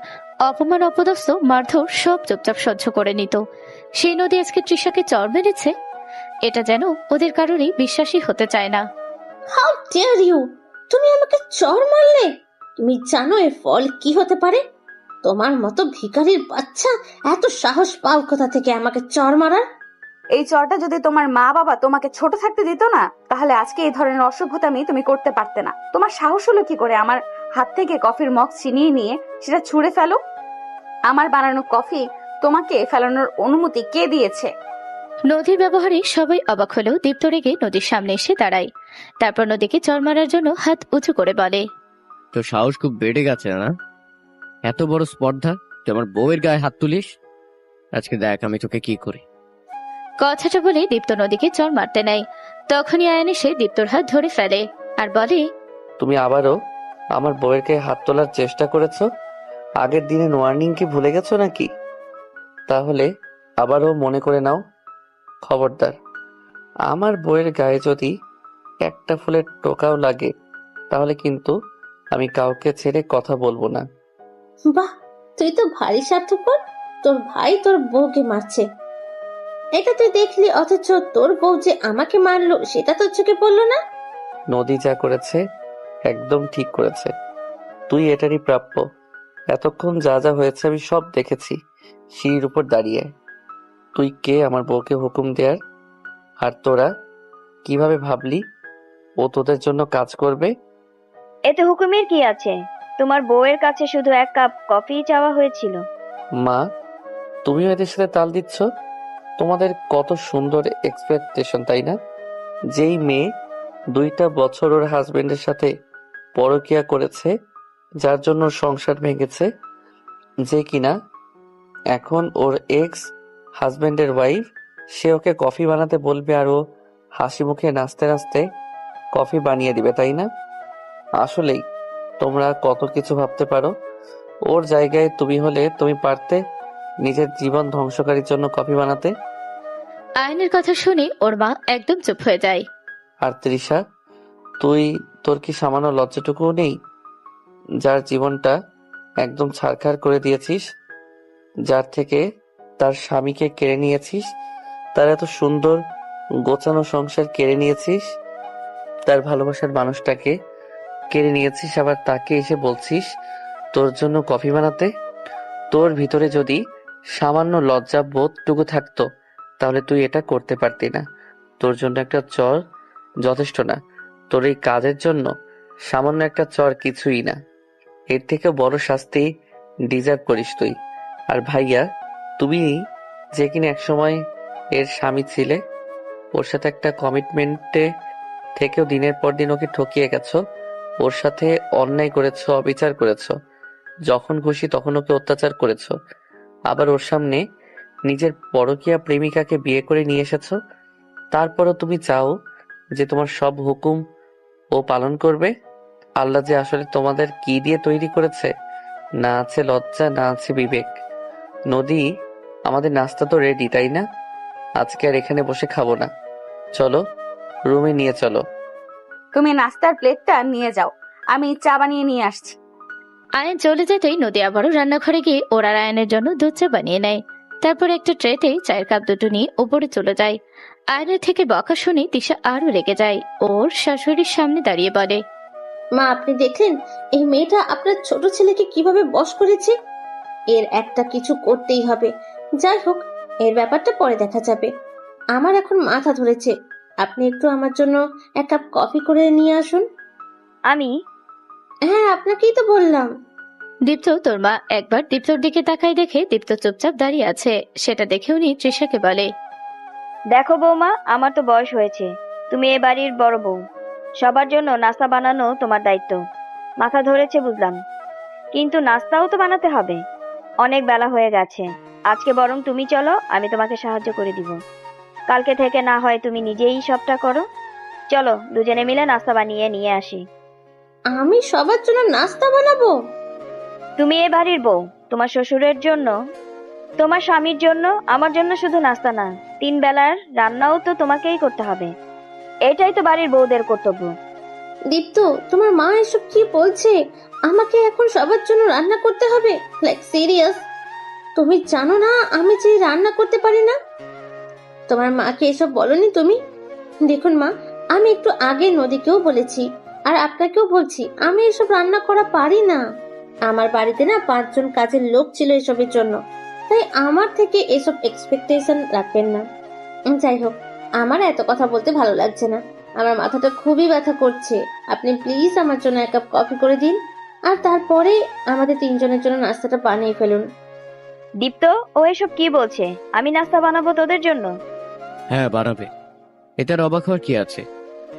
অপমান অপদস্থ মারধর সব চুপচাপ সহ্য করে নিত। সেই নদী আজকে তৃষাকে চড় মেরেছে, এটা যেন ওদের কারোরই বিশ্বাসই হতে চায় না। How dare you! তুমি আমাকে চড় মারলে? তুমি জানো এর ফল কি হতে পারে? তোমার মতো ভিখারির বাচ্চা এত সাহস পাও কোথা থেকে আমাকে চড় মারার? এই চরটা যদি তোমার মা বাবা তোমাকে ছোট থাকতে দিত না, তাহলে আজকে এই ধরনের অসভ্যতামি তুমি করতে পারতে না। তোমার সাহস হলো কি করে আমার হাত থেকে কফির মগ ছিনিয়ে নিয়ে সেটা ছুঁড়ে ফেলো? আমার বানানো কফি তোমাকে ফেলানোর অনুমতি কে দিয়েছে? নদীর ব্যবহারে সবাই অবাক হলেও দীপ্ত রেগে নদীর সামনে এসে দাঁড়ায়। তারপর নদীকে চড় মারার জন্য হাত উঁচু করে বলে, তো সাহস খুব বেড়ে গেছে না? এত বড় স্পর্ধা, তুই আমার বউয়ের গায়ে হাত তুলিস? আজকে দেখ আমি তোকে কি করি। কথাটা বলে দীপ্ত নদীকে চড় মারতে নেয়। তখনই আয়ান এসে দীপ্তর হাত ধরে ফেলে আর বলে, তুমি আবারও আমার বউয়ের গায়ে হাত তোলার চেষ্টা করেছো? আগের দিনের ওয়ার্নিং কি ভুলে গেছো নাকি? তাহলে আবারও মনে করে নাও। খবরদার, আমার বউয়ের গায়ে যদি একটা ফুলের টোকাও লাগে তাহলে কিন্তু আমি কাউকে ছেড়ে কথা বলবো না। বাহ, তুই তো ভারী স্বার্থপর। তোর ভাই তোর বউকে মারছে, এটা তুই দেখলি, অথচ তোর বউ যে আমাকে মারলো সেটা তোর চোখে পড়লো না? নদী যা করেছে একদম ঠিক করেছে। তুই এটারই প্রাপ্য। এতক্ষণ যা যা হয়েছে আমি সব দেখেছি সিঁড়ির উপর দাঁড়িয়ে। তুই কে আমার বউকে হুকুম দেয়ার? আর তোরা কিভাবে ভাবলি ও তোদের জন্য কাজ করবে? এতে হুকুমের কি আছে? তোমার বউয়ের কাছে শুধু এক কাপ কফি চাওয়া হয়েছিল। মা, তুমিও এদের সাথে তাল দিচ্ছ? তোমাদের কত সুন্দর এক্সপেকটেশন, তাই না? যেই মেয়ে 2টা বছর ওর হাজবেন্ডের সাথে পরকিয়া করেছে, যার জন্য ওর সংসার ভেঙেছে, যে কিনা এখন ওর এক্স হাজবেন্ডের ওয়াইফ, সে ওকে কফি বানাতে বলবে আর ও হাসি মুখে নাচতে নাচতে কফি বানিয়ে দিবে, তাই না? আসলেই তোমরা কত কিছু ভাবতে পারো। ওর জায়গায় তুমি হলে তুমি পারতে নিজের জীবন ধ্বংসকারীর জন্য কফি বানাতে? আয়নের কথা শুনে ওর মা একদম চুপ হয়ে যায়। আর তৃষা, তোর কি সামান্য লজ্জাটুকুও নেই? যার জীবনটা একদম ছারখার করে দিয়েছিস, যার থেকে তার স্বামীকে কেড়ে নিয়েছিস, তার এত সুন্দর গোছানো সংসার কেড়ে নিয়েছিস, তার ভালোবাসার মানুষটাকে কেড়ে নিয়েছিস, আবার তাকে এসে বলছিস তোর জন্য কফি বানাতে? তোর ভিতরে যদি সামান্য লজ্জা বোধটুকু থাকতো তাহলে তুই এটা করতে পারতি না। তোর জন্য একটা চর যথেষ্ট না। তোর এই কাজের জন্য সামান্য একটা চর কিছুই না। এর থেকে বড় শাস্তি ডিজার্ভ করিস তুই। আর ভাইয়া, তুমি যে কিনা একসময় এর স্বামী ছিলে, ওর সাথে একটা কমিটমেন্টে থেকেও দিনের পর দিন ওকে ঠকিয়ে গেছো, ওর সাথে অন্যায় করেছো, অবিচার করেছো। যখন খুশি তখন ওকে অত্যাচার করেছো, আবার ওর সামনে নিজের পরকীয়া প্রেমিকাকে বিয়ে করে নিয়ে এসেছো। তারপরও তুমি চাও যে তোমার সব হুকুম ও পালন করবে। আল্লাহ যে আসলে তোমাদের কি দিয়ে তৈরি করেছে, না আছে লজ্জা, না আছে বিবেক। নদী, আমাদের নাস্তা তো রেডি, তাই না? আজকে আর এখানে বসে খাবো না, চলো রুমে নিয়ে চলো। তুমি নাস্তার প্লেটটা নিয়ে যাও, আমি চা বানিয়ে নিয়ে আসছি। আয়ান চলে যেতেই নদী আবারও রান্নাঘরে গিয়ে ওরা আয়ানের জন্য দুধ চা বানিয়ে নেয়। তারপর একটা ট্রেতে চায়ের কাপ দুটো নিয়ে উপরে চলে যায়। আয়নের থেকে বকা শুনে তিশা আরো রেগে যায়। ওর শাশুড়ির সামনে দাঁড়িয়ে বলে, মা, আপনি দেখলেন এই মেয়েটা আপনার ছোট ছেলেকে কিভাবে বশ করেছে? এর একটা কিছু করতেই হবে। যাই হোক, এর ব্যাপারটা পরে দেখা যাবে। আমার এখন মাথা ধরেছে। আপনি একটু আমার জন্য এক কাপ কফি করে নিয়ে আসুন। আমি? হ্যাঁ, আপনাকেই তো বললাম। দীপ্ত, তোর মা একবার দীপ্তর দিকে তাকায় দেখে দীপ্ত চুপচাপ দাঁড়িয়ে আছে। সেটা দেখে উনি তৃষাকে বলে, দেখো বৌমা, আমার তো বয়স হয়েছে, তুমি এ বাড়ির বড় বউ, সবার জন্য নাস্তা বানানো তোমার দায়িত্ব। মাথা ধরেছে বুঝলাম, কিন্তু নাস্তাও তো বানাতে হবে। অনেক বেলা হয়ে গেছে, আজকে বরং তুমি চলো, আমি তোমাকে সাহায্য করে দিব। কালকে থেকে না হয় তুমি নিজেই সবটা করো। চলো দুজনে মিলে নাস্তা বানিয়ে নিয়ে আসি। আমি সবার জন্য নাস্তা বানাবো? তুমি এ বাড়ির বউ, তোমার শ্বশুরের জন্য, তোমার স্বামীর জন্য, আমার জন্য শুধু নাস্তা না, 3 বেলার রান্নাও তো তোমাকেই করতে হবে। এটাই তো বাড়ির বউদের কর্তব্য। দীপ্ত, তোমার মা এসব কি বলছে? আমাকে এখন সবার জন্য রান্না করতে হবে? Like serious? তুমি জানো না আমি যে রান্না করতে পারি না? তোমার মাকে এসব বলনি তুমি? দেখুন মা, আমি একটু আগে নদীকেও বলেছি আর আপনাকেও বলছি, আমি এসব রান্না করা পারি না। আমার বাড়িতে না 5 জন কাজের লোক ছিল এসবের জন্য, তাই আমার থেকে এসব এক্সপেকটেশন রাখবেন না। যাই হোক, আমার এত কথা বলতে ভালো লাগছে না। আমার মাথাটা খুবই ব্যথা করছে। আপনি প্লিজ আমার জন্য এক কাপ কফি করে দিন, আর তারপরে আমাদের 3 জনের জন্য নাস্তাটা বানিয়ে ফেলুন। দীপ্ত, ও এসব কি বলছে? আমি নাস্তা বানাবো তোদের জন্য? হ্যাঁ, বানাবে। এটার অবাক হওয়ার কি আছে?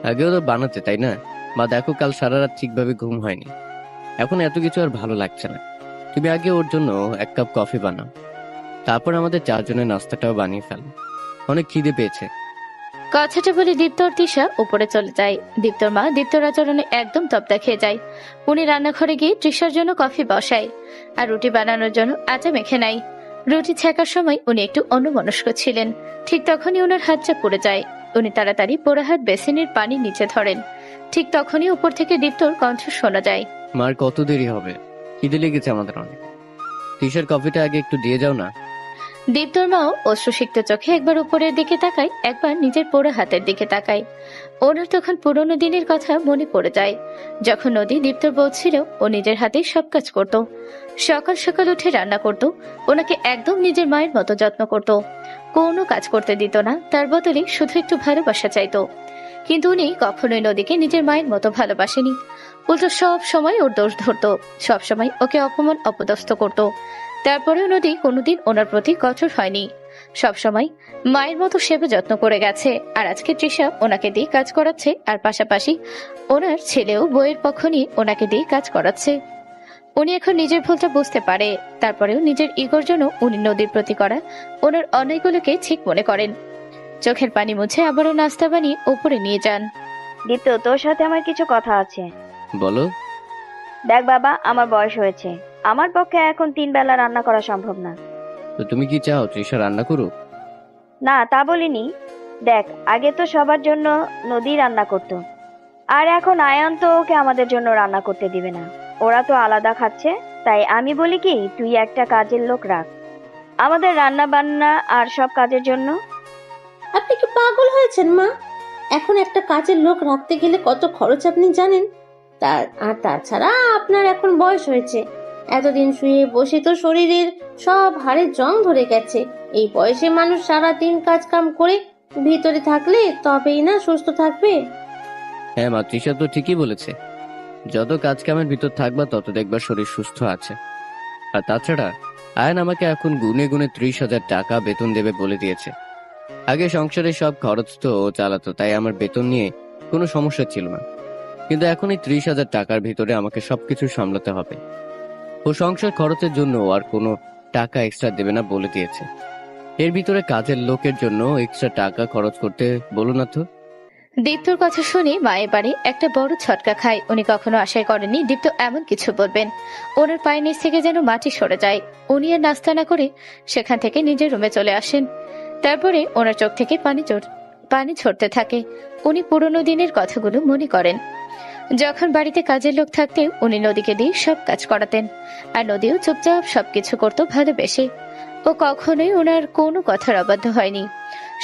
আগেও তো বানাতে, তাই না? বা দেখো, কাল সারা রাত ঠিকভাবে ঘুম হয়নি, এখন এত কিছু আর ভালো লাগছে না। তুমি আগে ওর জন্য এক কাপ কফি বানাও, তারপর আমাদের 4 জনের নাস্তাটাও বানিয়ে ফেলো। অনেক খিদে পেয়েছে। কথাটা বলে দীপ্ত আর তিশা উপরে চলে যায়। দীপ্তর মা দীপ্তর আচরণে একদম তপ্তা খেয়ে যায়। উনি রান্নাঘরে গিয়ে তৃষার জন্য কফি বসায় আর রুটি বানানোর জন্য আটা মেখে নেয়। রুটি ছেঁকার সময় উনি একটু অন্যমনস্ক ছিলেন। ঠিক তখনই ওনার হাতটা পড়ে যায়। উনি তাড়াতাড়ি পোড়া হাত বেসিনের পানি নিচে ধরেন। ঠিক তখনই উপর থেকে দীপ্তর কণ্ঠ শোনা যায়, মার কত দেরি হবে? খিদে লেগেছে আমাদের অনেক। টিশার কফিটা আগে একটু দিয়ে যাও না। দীপ্তর মাও অশ্রুসিক্ত চোখে একবার উপরের দিকে তাকায়, একবার নিজের পোড়া হাতের দিকে তাকায়। ওনার তখন পুরোনো দিনের কথা মনে পড়ে যায়, যখন নদী দীপ্তর বউ ছিল। ও নিজের হাতে সব কাজ করত। সকাল সকাল উঠে রান্না করত, ওনাকে একদম নিজের মায়ের মতো যত্ন করত। কোনো কাজ করতে দিত না, তার বদলে শুধু একটু ভালোবাসা চাইতো। কিন্তু উনি কখনোই নদীকে নিজের মায়ের মতো ভালোবাসেনি। উল্টো সব সময় ওর দোষ ধরতো, সব সময় ওকে অপমান অপদস্থ করত। তারপরেও নদী কোনোদিন ওনার প্রতি কঠোর হয়নি, সবসময় মায়ের মতো সেবা যত্ন করে গেছে। আর আজকে তৃষা ওনাকে দিয়ে কাজ করাচ্ছে, আর পাশাপাশি ওনার ছেলেও বইয়ের পক্ষ নিয়ে ওনাকে দিয়ে কাজ করাচ্ছে। উনি এখন নিজের ভুলটা বুঝতে পারে, তারপরেও নিজের ইগোর জন্য উনি নদীর প্রতি করা ওনার অন্যায়গুলোকে ঠিক মনে করেন। চোখের পানি মুছে আবারও নাস্তা বানিয়ে উপরে নিয়ে যান। দীপ্ত, তোর সাথে আমার কিছু কথা আছে। বলো। দেখ বাবা, আমার বয়স হয়েছে, আমার পক্ষে এখন 3 বেলা রান্না করা সম্ভব না। তো তুমি কি চাও তৃষা রান্না করুক? না, তা বলিনি। দেখ, আগে তো সবার জন্য নদী রান্না করতো, আর এখন আয়ান তো ওকে আমাদের জন্য রান্না করতে দিবে না। ওরা তো আলাদা খাচ্ছে, তাই আমি বলি কি, তুই একটা কাজের লোক রাখ আমাদের রান্না বান্না আর সব কাজের জন্য। আপনি কি পাগল হয়েছেন মা? এখন একটা কাজের লোক রাখতে গেলে কত খরচ আপনি জানেন? তাছাড়া আপনার এখন বয়স হয়েছে, এতদিন শুয়ে বসে তো শরীরের সব হাড়ে জং ধরে গেছে। এই বয়সে মানুষ সারাদিন কাজ কাম করে ভিতরে থাকলে তবেই না সুস্থ থাকবে। হ্যাঁ মা, তৃষা তো ঠিকই বলেছে। যত কাজ কামের ভিতর থাকবা তত দেখবা শরীর সুস্থ আছে। আর তাছাড়া আয়ন আমাকে এখন গুনে গুনে 30,000 টাকা বেতন দেবে বলে দিয়েছে। আগে সংসারের সব খরচ তো ও চালাতো, তাই আমার বেতন নিয়ে কোনো সমস্যা ছিল না। কিন্তু এখন এই 30,000 টাকার ভিতরে আমাকে সবকিছু সামলাতে হবে। ও সংসার খরচের জন্য আর কোনো টাকা এক্সট্রা দেবে না বলে দিয়েছে। এর ভিতরে কাজের লোকের জন্য এক্সট্রা টাকা খরচ করতে বলো না তো। দীপ্তর কথা শুনে মা এবারে একটা বড় ছটকা খায়। উনি কখনো আশাই করেননি দীপ্ত এমন কিছু বলবেন। ওনার পায়ের নিচ থেকে যেন মাটি সরে যায়। উনি আর নাস্তা না করে সেখান থেকে নিজের রুমে চলে আসেন। তারপরে ওনার চোখ থেকে পানি ঝরতে থাকে। উনি পুরোনো দিনের কথাগুলো মনে করেন। যখন বাড়িতে কাজের লোক থাকতে উনি নদীকে দিয়ে সব কাজ করাতেন, আর নদীও চুপচাপ সবকিছু করতো ভালোবেসে। ও কখনোই ওনার কোনো কথার অবাধ্য হয়নি।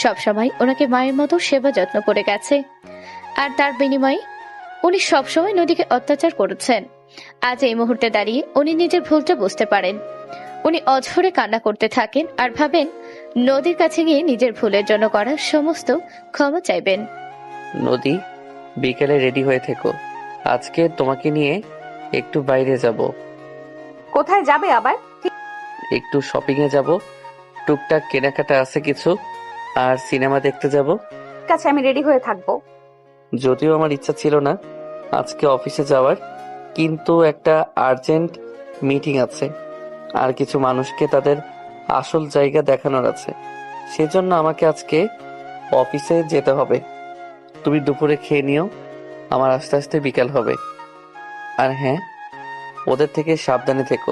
সবসময় ওনাকে মায়ের মতো সেবা যত্ন করে গেছে। আর তার বিনিময়ে উনি সবসময় নদীকে অত্যাচার করেছেন। আজ এই মুহূর্তে দাঁড়িয়ে উনি নিজের ভুলটা বুঝতে পারেন। উনি অঝরে কান্না করতে থাকেন আর ভাবেন নদীর কাছে গিয়ে নিজের ভুলের জন্য করা সমস্ত ক্ষমা চাইবেন। নদী, বিকেলে রেডি হয়ে থেকো। আজকে তোমাকে নিয়ে একটু বাইরে যাব। কোথায় যাবে আবার? একটু শপিং এ যাব, টুকটাক কেনাকাটা আছে কিছু, আর সিনেমা দেখতে যাব। ঠিক আছে, আমি রেডি হয়ে থাকবো। যদিও আমার ইচ্ছা ছিল না আজকে অফিসে যাওয়ার, কিন্তু একটা আর্জেন্ট মিটিং আছে আর কিছু মানুষকে তাদের আসল জায়গা দেখানোর আছে। সেজন্য আমাকে আজকে অফিসে যেতে হবে। তুমি দুপুরে খেয়ে নিও, আমার আস্তে আস্তে বিকাল হবে। আর হ্যাঁ, ওদের থেকে সাবধানে থেকো।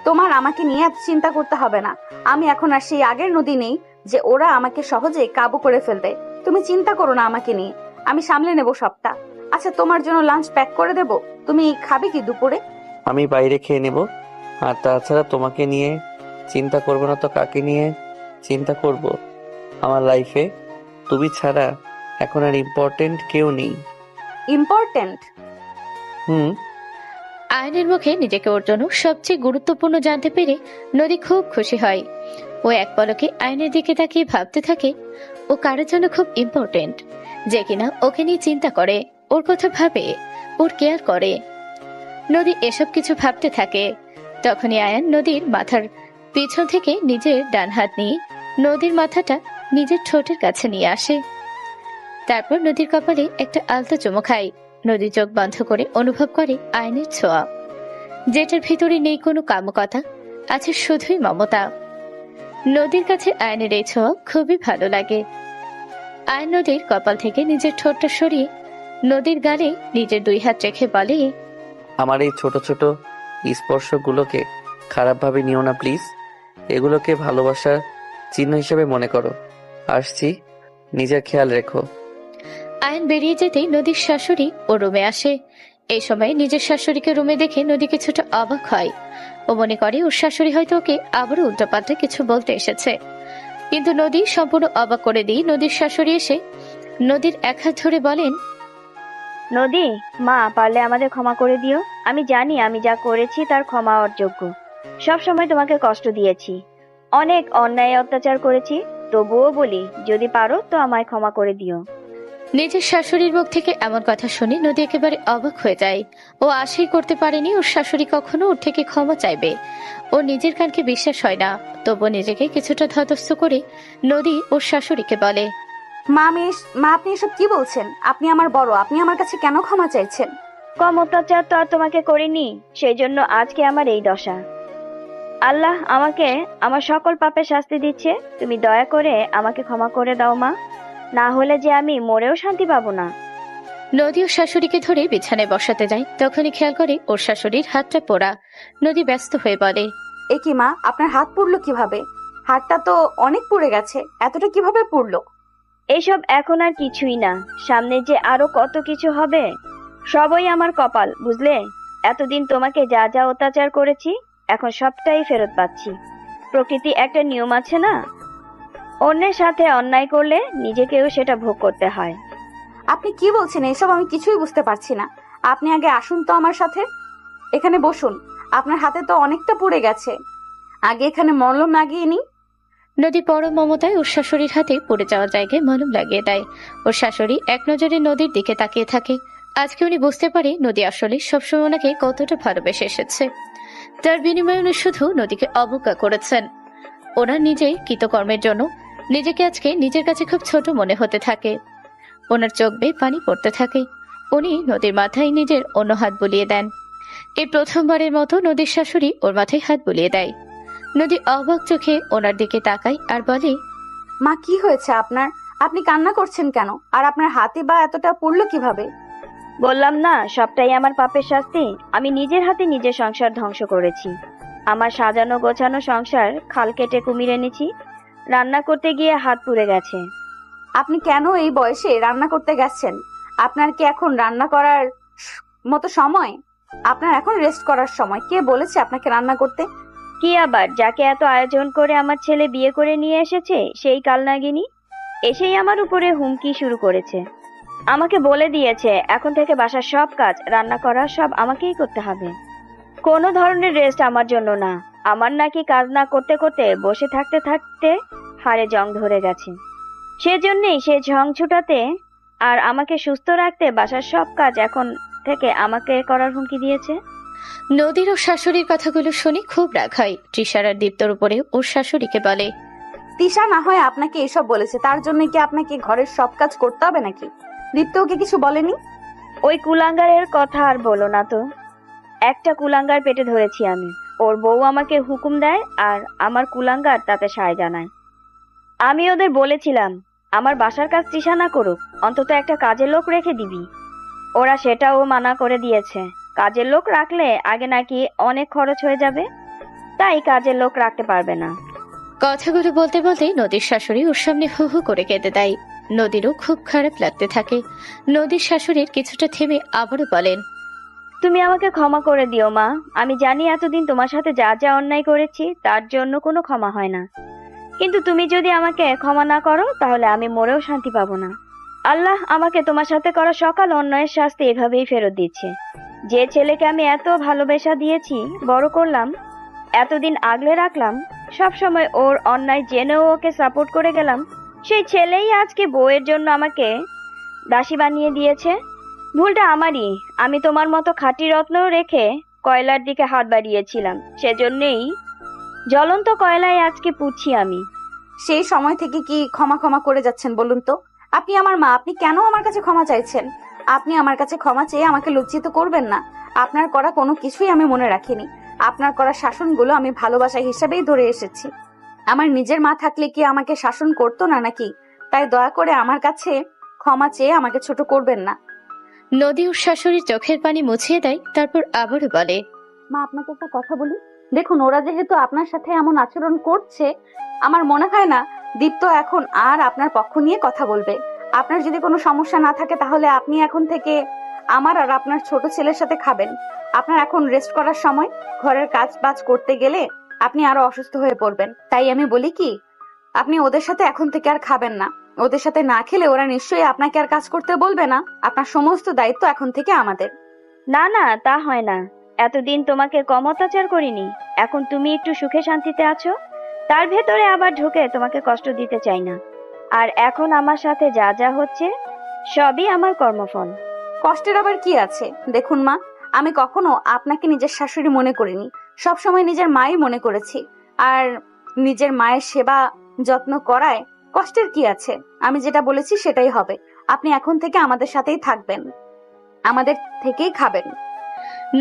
তোমার আমাকে নিয়ে এত চিন্তা করতে হবে না। আমি এখন আর সেই আগের নদী নেই যে ওরা আমাকে সহজে কাবু করে ফেলবে। তুমি চিন্তা করো না আমাকে নিয়ে, আমি সামলে নেব সবটা। আচ্ছা, তোমার জন্য লাঞ্চ প্যাক করে দেব। তুমি খাবে কি দুপুরে? আমি বাইরে খেয়ে নেব। আর তাছাড়া তোমাকে নিয়ে চিন্তা করবো না তো কাকে নিয়ে চিন্তা করব? আমার লাইফে তুমি ছাড়া এখন আর ইম্পর্টেন্ট কেউ নেই। ইম্পর্টেন্ট? হুম। আয়নের মুখে নিজেকে ওর জন্য সবচেয়ে গুরুত্বপূর্ণ জানতে পেরে নদী খুব খুশি হয়। ও এক পলকে আয়নের দিকে তাকিয়ে ভাবতে থাকে ও কারোর জন্য খুব ইম্পর্টেন্ট, যে কিনা ওকে নিয়ে চিন্তা করে, ওর কথা ভাবে, ওর কেয়ার করে। নদী এসব কিছু ভাবতে থাকে। তখনই আয়ান নদীর মাথার পিছন থেকে নিজের ডান হাত নিয়ে নদীর মাথাটা নিজের ঠোঁটের কাছে নিয়ে আসে। তারপর নদীর কপালে একটা আলতো চুমু খায়। নদী চোখ বন্ধ করে অনুভব করে আয়নের ছোঁয়া, যেটার ভিতরে নেই কোনো কামকতা, আছে শুধুই মমতা। নদীর কাছে আয়নের এই ছোঁয়া খুবই ভালো লাগে। আয়ন নদীর কপাল থেকে নিজের ঠোঁটটা সরিয়ে নদীর গালে নিজের দুই হাত রেখে বলে, আমার এই ছোট ছোট স্পর্শগুলোকে খারাপভাবে নিও না প্লিজ। এগুলোকে ভালোবাসার চিহ্ন হিসেবে মনে করো। আসছি, নিজের খেয়াল রেখো। আয়ন বেরিয়ে যেতেই নদীর শাশুড়ি ও রুমে আসে। এই সময় নিজের শাশুড়িকে রুমে দেখে নদী কিছুটা অবাক হয়। ও মনে করে ওর শাশুড়ি হয়তো ওকে আবারও উল্টোপাল্টা কিছু বলতে এসেছে। কিন্তু নদী সম্পূর্ণ অবাক করে দিয়ে নদীর শাশুড়ি এসে নদীর এক হাত ধরে বলেন, নদী, মা পারলে আমাদের ক্ষমা করে দিও। আমি জানি আমি যা করেছি তার ক্ষমা অযোগ্য। সব সময় তোমাকে কষ্ট দিয়েছি, অনেক অন্যায় অত্যাচার করেছি। তবুও বলি, যদি পারো তো আমায় ক্ষমা করে দিও। নিজের শাশুড়ির মুখ থেকে এমন কথা শুনে নদী একেবারে অবাক হয়ে যায়। ও আশাই করতে পারেনি ওর শাশুড়ি কখনো ওর থেকে ক্ষমা চাইবে। ও নিজের কানকে বিশ্বাস হয় না। তবু নিজেকে কিছুটা ধাতস্থ করে নদী ওর শাশুড়িকে বলে, মা, আপনি এসব কি বলছেন? আপনি আমার বড়, আপনি আমার কাছে কেন ক্ষমা চাইছেন? কম অত্যাচার তো আর তোমাকে করিনি, সেই জন্য আজকে আমার এই দশা। আল্লাহ আমাকে আমার সকল পাপের শাস্তি দিচ্ছে। তুমি দয়া করে আমাকে ক্ষমা করে দাও মা, না হলে যে আমি মরেও শান্তি পাবো না। নদী ওর শাশুড়িকে ধরে বিছানায় বসাতে যায়। তখনই খেয়াল করে ওর শাশুড়ির হাতটা পোড়া। নদী ব্যস্ত হয়ে বলে, এ কি মা, আপনার হাত পুড়লো কিভাবে? হাতটা তো অনেক পুড়ে গেছে, এতটা কিভাবে পুড়লো? এইসব এখন আর কিছুই না, সামনে যে আরো কত কিছু হবে। সবই আমার কপাল, বুঝলে? এতদিন তোমাকে যা যা অত্যাচার করেছি এখন সবটাই ফেরত পাচ্ছি। প্রকৃতি একটা নিয়ম আছে না, অন্যের সাথে অন্যায় করলে নিজেকেও সেটা ভোগ করতে হয়। আপনি কি বলছেন এসব? আমি কিছুই বুঝতে পারছি না। আপনি আগে আসুন তো আমার সাথে, এখানে বসুন। আপনার হাতে তো অনেকটা পুড়ে গেছে, আগে এখানে মলম লাগিয়ে নিই। নদী পরম মমতায় ওর শাশুড়ির হাতে পড়ে যাওয়া জায়গায় মলম লাগিয়ে দেয়। ওর শাশুড়ি এক নজরে নদীর দিকে তাকিয়ে থাকে। আজকে উনি বুঝতে পারে নদী আসলে সবসময় ওনাকে কতটা ভালোবেসে এসেছে। তার বিনিময়ে উনি শুধু নদীকে অবজ্ঞা করেছেন। ওনার নিজেই কৃতকর্মের জন্য নিজেকে আজকে নিজের কাছে খুব ছোট মনে হতে থাকে। ওনার চোখ বেয়ে পানি পড়তে থাকে। উনি নদীর মাথায় নিজের অন্য হাত বুলিয়ে দেন। এই প্রথমবারের মতো নদীর শাশুড়ি ওর মাথায় হাত বুলিয়ে দেয়। নদী অবাক চোখে ওনার দিকে তাকায় আর বলে, মা কি হয়েছে আপনার? আপনি কান্না করছেন কেন? আর আপনার হাতে বা এতটা পড়লো কিভাবে? বললাম না, সবটাই আমার পাপের শাস্তি। আমি নিজের হাতে নিজের সংসার ধ্বংস করেছি। আমার সাজানো গোছানো সংসার খাল কেটে কুমির এনেছি। রান্না করতে গিয়ে হাত পুড়ে গেছে। আপনি কেন এই বয়সে রান্না করতে গেছেন? আপনার কি এখন রান্না করার মতো সময়? আপনার এখন রেস্ট করার সময়। কে বলেছে আপনাকে রান্না করতে? কি আবার, যাকে এত আয়োজন করে আমার ছেলে বিয়ে করে নিয়ে এসেছে সেই কালনাগিনী এসেই আমার উপরে হুমকি শুরু করেছে। আমাকে বলে দিয়েছে এখন থেকে বাসার সব কাজ, রান্না করা সব আমাকেই করতে হবে। কোনো ধরনের রেস্ট আমার জন্য না। আমার নাকি কাজ না করতে করতে বসে থাকতে থাকতে হাড়ে জং ধরে গেছে। সেজন্যই সে ঝং ছুটাতে আর আমাকে সুস্থ রাখতে বাসার সব কাজ এখন থেকে আমাকে করার হুমকি দিয়েছে। নদীর ও শাশুড়ির কথাগুলো শুনে খুব রাগ হয় তৃষার আর দীপ্তর উপরে। ওর শাশুড়িকে বলে, তিশা না হয় আপনাকে এসব বলেছে, তার জন্য কি আপনাকে ঘরের সব কাজ করতে হবে নাকি? দীপ্ত ওকে কিছু বলেনি? ওই কুলাঙ্গারের কথা আর বলো না তো। একটা কুলাঙ্গার পেটে ধরেছি আমি। ওর বউ আমাকে হুকুম দেয় আর আমার কুলাঙ্গার তাতে সায় জানায়। আমি ওদের বলেছিলাম আমার বাসার কাজ তৃষা না করুক, অন্তত একটা কাজের লোক রেখে দিবি। ওরা সেটাও মানা করে দিয়েছে। কাজের লোক রাখলে আগে নাকি অনেক খরচ হয়ে যাবে, তাই কাজের লোক রাখতে পারবে না। কথাগুলো বলতে বলতে নদীর শাশুড়ি ওর সামনে হু হু করে কেঁদে দেয়। নদীরও খুব খারাপ লাগতে থাকে। নদীর শাশুড়ির কিছুটা থেমে আবারও বলেন, তুমি আমাকে ক্ষমা করে দিও মা। আমি জানি এতদিন তোমার সাথে যা যা অন্যায় করেছি তার জন্য কোনো ক্ষমা হয় না, কিন্তু তুমি যদি আমাকে ক্ষমা না করো তাহলে আমি মরেও শান্তি পাবো না। আল্লাহ আমাকে তোমার সাথে করা সকাল অন্যায়ের শাস্তি এভাবেই ফেরত দিচ্ছে। যে ছেলেকে আমি এত ভালোবাসা দিয়েছি, বড় করলাম, এতদিন আগলে রাখলাম, সব সময় ওর অন্যায় জেনেও ওকে সাপোর্ট করে গেলাম, সেই ছেলেই আজকে বউয়ের জন্য আমাকে দাসী বানিয়ে দিয়েছে। ভুলটা আমারই। আমি তোমার মতো খাঁটি রত্ন রেখে কয়লার দিকে হাত বাড়িয়েছিলাম, সেজন্যই জ্বলন্ত কয়লায় আজকে পুড়ছি আমি। সেই সময় থেকে কি ক্ষমা ক্ষমা করে যাচ্ছেন বলুন তো? আপনি আমার মা, আপনি কেন আমার কাছে ক্ষমা চাইছেন? আপনি আমার কাছে ক্ষমা চেয়ে আমাকে লজ্জিত করবেন না। আপনার করা কোনো কিছুই আমি মনে রাখিনি। আপনার করা শাসনগুলো আমি ভালোবাসা হিসেবেই ধরে এসেছি। আমার নিজের মা থাকলে কি আমাকে শাসন করতো না নাকি? তাই দয়া করে আমার কাছে ক্ষমা চেয়ে আমাকে ছোট করবেন না। নদী ওর শাশুড়ির চোখের পানি মুছিয়ে দেয়, তারপর আবারও বলে, মা, আপনাকে একটা কথা বলি। দেখুন, ওরা যেহেতু আপনার সাথে এমন আচরণ করছে, আমার মনে হয় না দীপ্ত এখন আর আপনার পক্ষ নিয়ে কথা বলবে। আপনার যদি কোনো সমস্যা না থাকে তাহলে আপনি এখন থেকে আমার আর আপনার ছোট ছেলের সাথে খাবেন। আপনার এখন রেস্ট করার সময়। ঘরের কাজ বাজ করতে গেলে আপনি আরো অসুস্থ হয়ে পড়বেন। তাই আমি বলি কি, আপনি ওদের সাথে এখন থেকে আর খাবেন না। ওদের সাথে না খেলে ওরা নিশ্চয়ই আপনাকে আর কাজ করতে বলবে না। আপনার সমস্ত দায়িত্ব এখন থেকে আমাদের। না না, তা হয় না। এতদিন তোমাকে কম অত্যাচার করিনি। এখন তুমি একটু সুখে শান্তিতে আছো, তার ভেতরে আবার ঢুকে তোমাকে কষ্ট দিতে চাই না। আর এখন আমার সাথে যা যা হচ্ছে সবই আমার কর্মফল। কষ্টের আবার কি আছে? দেখুন মা, আমি কখনো আপনাকে নিজের শাশুড়ি মনে করিনি। সবসময় নিজের মাই মনে করেছি। আর নিজের মায়ের সেবা যত্ন করায় কষ্টের কি আছে? আমি যেটা বলেছি সেটাই হবে। আপনি এখন থেকে আমাদের সাথেই থাকবেন, আমাদের থেকেই খাবেন।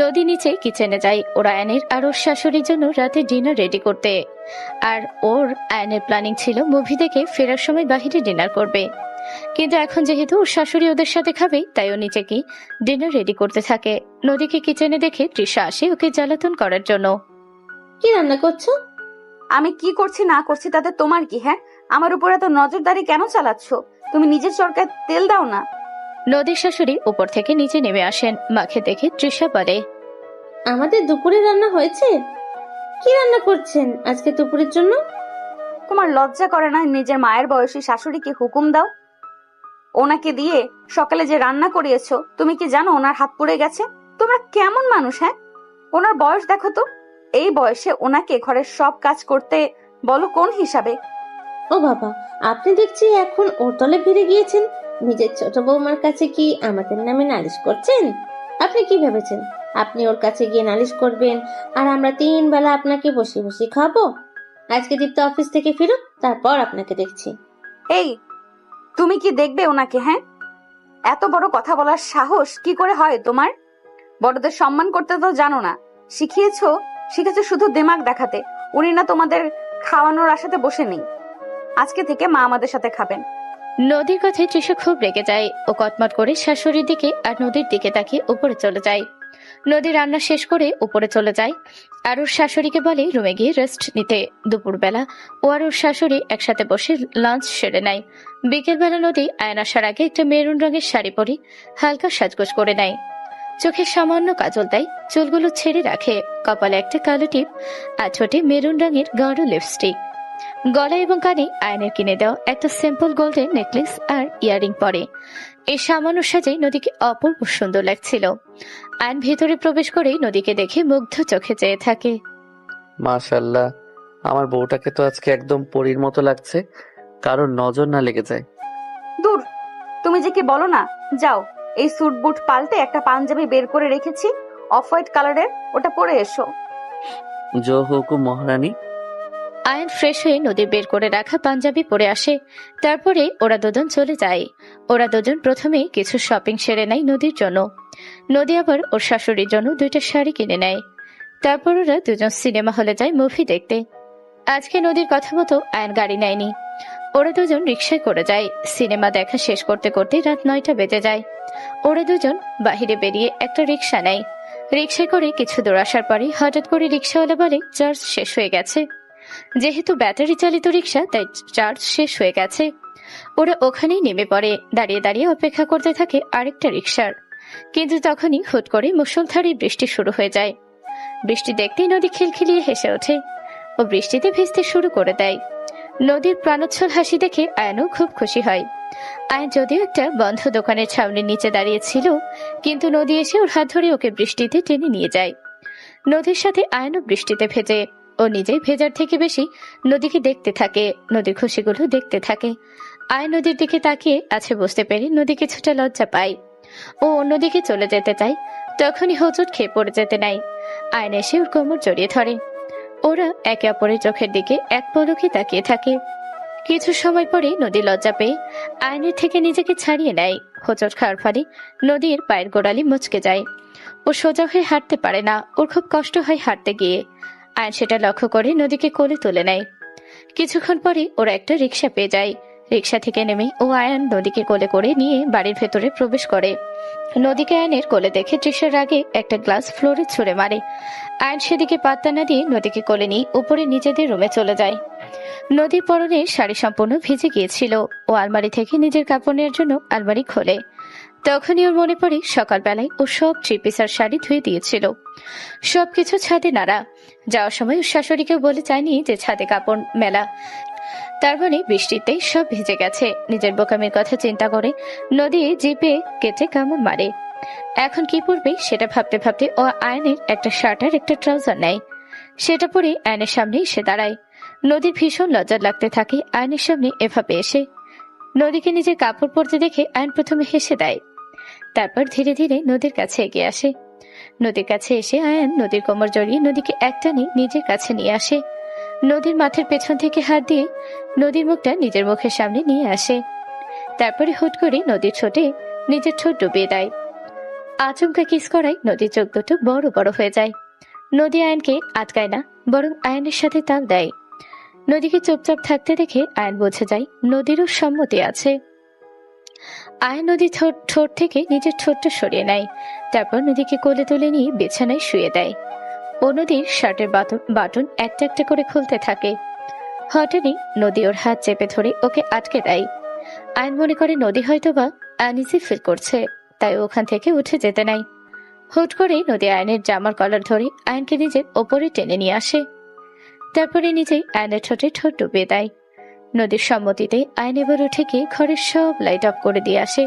নদী নিচে কিচেনে যায় ওর আয়নের আর ওর শাশুড়ির জন্য রাতে ডিনার রেডি করতে। আর ওর আয়নের প্ল্যানিং ছিল মুভি দেখে ফেরার সময় বাহিরে ডিনার করবে, কিন্তু এখন যেহেতু ওর শাশুড়ি ওদের সাথে খাবে তাই ও নিচে কি ডিনার রেডি করতে থাকে। নদীকে কিচেনে দেখে তৃষা আসে ওকে জ্বালাতন করার জন্য। কি রান্না করছো? আমি কি করছি না করছি তাতে তোমার কি? হ্যাঁ, আমার উপর এত নজরদারি কেন চালাচ্ছ? তুমি নিজের চরকায় তেল দাও না। নদীর শাশুড়ি উপর থেকে নিচে নেমে আসেন। মাকে দেখে তৃষা বলে, আমাদের দুপুরে রান্না হয়েছে। কি রান্না করছেন আজকে দুপুরের জন্য? তোমার লজ্জা করে না নিজের মায়ের বয়সী শাশুড়িকে হুকুম দাও? ওনাকে দিয়ে সকালে যে রান্না করিয়েছো, তুমি কি জানো ওনার হাত পুড়ে গেছে? তোমরা কেমন মানুষ? হ্যাঁ, ওনার বয়স দেখো তো। এই বয়সে ওনাকে ঘরের সব কাজ করতে বলো কোন হিসাবে? ও বাবা, আপনি দেখছি এখন ওর তলে ফিরে গিয়েছেন। নিজের ছোট বৌমার কাছে কি আমাদের নামে নালিশ করছেন? আপনি কি ভেবেছেন আপনি ওর কাছে গিয়ে নালিশ করবেন আর আমরা 3 বেলা আপনাকে বসে বসে খাবো? আজকে দীপ্ত অফিস থেকে ফিরুক, তারপর আপনাকে দেখছি। এই, তুমি কি দেখবে ওনাকে? হ্যাঁ, এত বড় কথা বলার সাহস কি করে হয় তোমার? বড়দের সম্মান করতে তো জানো না। শিখিয়েছো শুধু দিমাগ দেখাতে। উনি না তোমাদের খাওয়ানোর আশাতে বসে নেই। আজকে থেকে মা আমাদের সাথে খাবেন। নদীর কথায় তৃষা খুব রেগে যায়। ও কটমট করে শাশুড়ির দিকে আর নদীর দিকে তাকিয়ে উপরে চলে যায়। নদী রান্না শেষ করে উপরে চলে যায় আর ওর শাশুড়িকে বলে রুমে গিয়ে রেস্ট নিতে। দুপুরবেলা ও আর ওর শাশুড়ি একসাথে বসে লাঞ্চ সেরে নেয়। বিকেলবেলা নদী আয়ন আসার আগে একটা মেরুন রঙের শাড়ি পরে হালকা সাজগোজ করে নেয়। চোখে সামান্য কাজল দেয়, চুলগুলো ছেড়ে রাখে, কপালে একটা কালো টিপ আর ঠোঁটে মেরুন রঙের গাঢ় লিপস্টিক। গলা এবং কানে আয়নের কিনে দেওয়া একটা সিম্পল গোল্ডেন নেকলেস আর ইয়ারিং পরে। এই সামান্য সাজেই নদীকে অপূর্ব সুন্দর লাগছিল। আয়ন ভেতরে প্রবেশ করেই নদীকে দেখে মুগ্ধ চোখে চেয়ে থাকে। মাশাল্লাহ, আমার বউটাকে তো আজকে একদম পরীর মতো লাগছে, কারোর নজর না লেগে যায়। দূর, তুমি যে কি বলো না। যাও, এই স্যুট বুট পাল্টে একটা পাঞ্জাবি বের করে রেখেছি অফ হোয়াইট কালারের, ওটা পরে এসো। জো হুকুম মহারানী। আয়ন ফ্রেশ হয়ে নদীর বের করে রাখা পাঞ্জাবি পরে আসে। তারপরে ওরা দুজন চলে যায়। ওরা দুজন প্রথমে কিছু শপিং সেরে নেয় নদীর জন্য। নদী আবার ওর শাশুড়ির জন্য 2টা শাড়ি কিনে নেয়। তারপর ওরা দুজন সিনেমা হলে যায় মুভি দেখতে। আজকে নদীর কথা মতো আয়ন গাড়ি নেয়নি। ওরা দুজন রিক্সায় করে যায়। সিনেমা দেখা শেষ করতে করতে রাত 9টা বেজে যায়। ওরা দুজন বাহিরে বেরিয়ে একটা রিক্সা নেয়। রিক্সায় করে কিছু দূর আসার পরে হঠাৎ করে রিক্সাওয়ালা বলে চার্জ শেষ হয়ে গেছে। যেহেতু ব্যাটারি চালিত রিক্সা, তাই চার্জ শেষ হয়ে গেছে। ওরা ওখানেই নেমে পড়ে। দাঁড়িয়ে দাঁড়িয়ে অপেক্ষা করতে থাকে আরেকটা রিক্সার। কিন্তু তখনই হুট করে মুষলধারে বৃষ্টি শুরু হয়ে যায়। বৃষ্টি দেখতেই নদী খিলখিলিয়ে হেসে ওঠে ও বৃষ্টিতে ভিজতে শুরু করে দেয়। নদীর প্রাণোচ্ছল হাসি দেখে আয়নও খুব খুশি হয়। আয়ন যদিও একটা বন্ধ দোকানের ছাউনির নিচে দাঁড়িয়ে ছিল, কিন্তু নদী এসে ওর হাত ধরে ওকে বৃষ্টিতে টেনে নিয়ে যায়। নদীর সাথে আয়নও বৃষ্টিতে ভেজে। ও নিজে ভেজার থেকে বেশি নদীকে দেখতে থাকে, নদীর খুশিগুলো দেখতে থাকে। আয়ন নদীর দিকে তাকিয়ে আছে বুঝতে পেরে নদী কিছুটা লজ্জা পায়। ও অন্যদিকে চলে যেতে চায়, তখনই হোঁচট খেয়ে পড়ে যেতে নাই। আয়ন এসে ওর কোমর জড়িয়ে ধরে। ওরা একে অপরের চোখের দিকে এক পলকে তাকিয়ে থাকে। কিছু সময় পরে নদী লজ্জা পেয়ে আয়নের থেকে নিজেকে ছাড়িয়ে নেয়। হোঁচট খাওয়ার ফলে নদীর পায়ের গোড়ালি মুচকে যায়। ও সোজা হয়ে হাঁটতে পারে না। ওর খুব কষ্ট হয় হাঁটতে গিয়ে। আয়ন সেটা লক্ষ্য করে নদীকে কোলে তুলে নেয়। কিছুক্ষণ পরে ওরা একটা রিক্সা পেয়ে যায়। রিক্সা থেকে নেমে ও আয়ন নদীকে কোলে করে নিয়ে বাড়ির ভেতরে প্রবেশ করে। নদীকে আয়নের কোলে দেখে তৃষার আগে একটা গ্লাস ফ্লোরে ছুঁড়ে মারে। আয়ন সেদিকে পাত্তা না দিয়ে নদীকে কোলে নিয়ে উপরে নিজেদের রুমে চলে যায়। নদীর পরনে শাড়ি সম্পূর্ণ ভিজে গিয়েছিল। ও আলমারি থেকে নিজের কাপড় নেওয়ার জন্য আলমারি খোলে। তখনই ওর মনে পড়ে সকালবেলায় ও সব 3 পিস আর শাড়ি ধুয়ে দিয়েছিল। সবকিছু ছাদে নাড়া। যাওয়ার সময় ওর শাশুড়িকেও বলে যায়নি যে ছাদে কাপড় মেলা। তার মানে বৃষ্টিতে সব ভিজে গেছে। নিজের বোকামির কথা চিন্তা করে নদী জিপে কেটে কামড় মারে। এখন কি পরবে সেটা ভাবতে ভাবতে ও আয়নের একটা শার্ট আর একটা ট্রাউজার নেয়। সেটা পরে আয়নের সামনে এসে দাঁড়ায়। নদীর ভীষণ লজ্জা লাগতে থাকে আয়নের সামনে এভাবে এসে। নদীকে নিজের কাপড় পরতে দেখে আয়ন প্রথমে হেসে দেয়। তারপর ধীরে ধীরে নদীর কাছে এগিয়ে আসে। নদীর কাছে এসে আয়ন নদীর কোমর জড়িয়ে নদীকে একটানে নিজের কাছে নিয়ে আসে। নদীর মাথার পেছন থেকে হাত দিয়ে নদীর মুখটা নিজের মুখের সামনে নিয়ে আসে। তারপরে হুট করে নদীর ছোটে নিজের ঠোঁট ডুবিয়ে দেয়। আচমকা কিস করায় নদীর চোখ দুটো বড় বড় হয়ে যায়। নদী আয়নকে আটকায় না, বরং আয়নের সাথে তাল দেয়। নদীকে চুপচাপ থাকতে দেখে আয়ন বুঝে যায় নদীরও সম্মতি আছে। আয়ন নদীর ঠোঁট থেকে নিজের ঠোঁটটা সরিয়ে নেয়। তারপর নদীকে কোলে তুলে নিয়ে বিছানায় শুয়ে দেয়। ও নদীর শার্টের বাটন একটা একটা করে খুলতে থাকে। হঠাৎই নদী ওর হাত চেপে ধরে ওকে আটকে দেয়। আয়ন মনে করে নদী হয়তোবা আনইজি ফিল করছে, তাই ওখান থেকে উঠে যেতে নাই। হুট করে নদী আয়নের জামার কলার ধরে আয়নকে নিজের ওপরে টেনে নিয়ে আসে। তারপরে নিজেই আয়নের ঠোঁটে ঠোঁট ডুবিয়ে দেয়। নদীর সম্মতিতে আয়ন এবার উঠে গিয়ে ঘরের সব লাইট অফ করে দিয়ে আসে।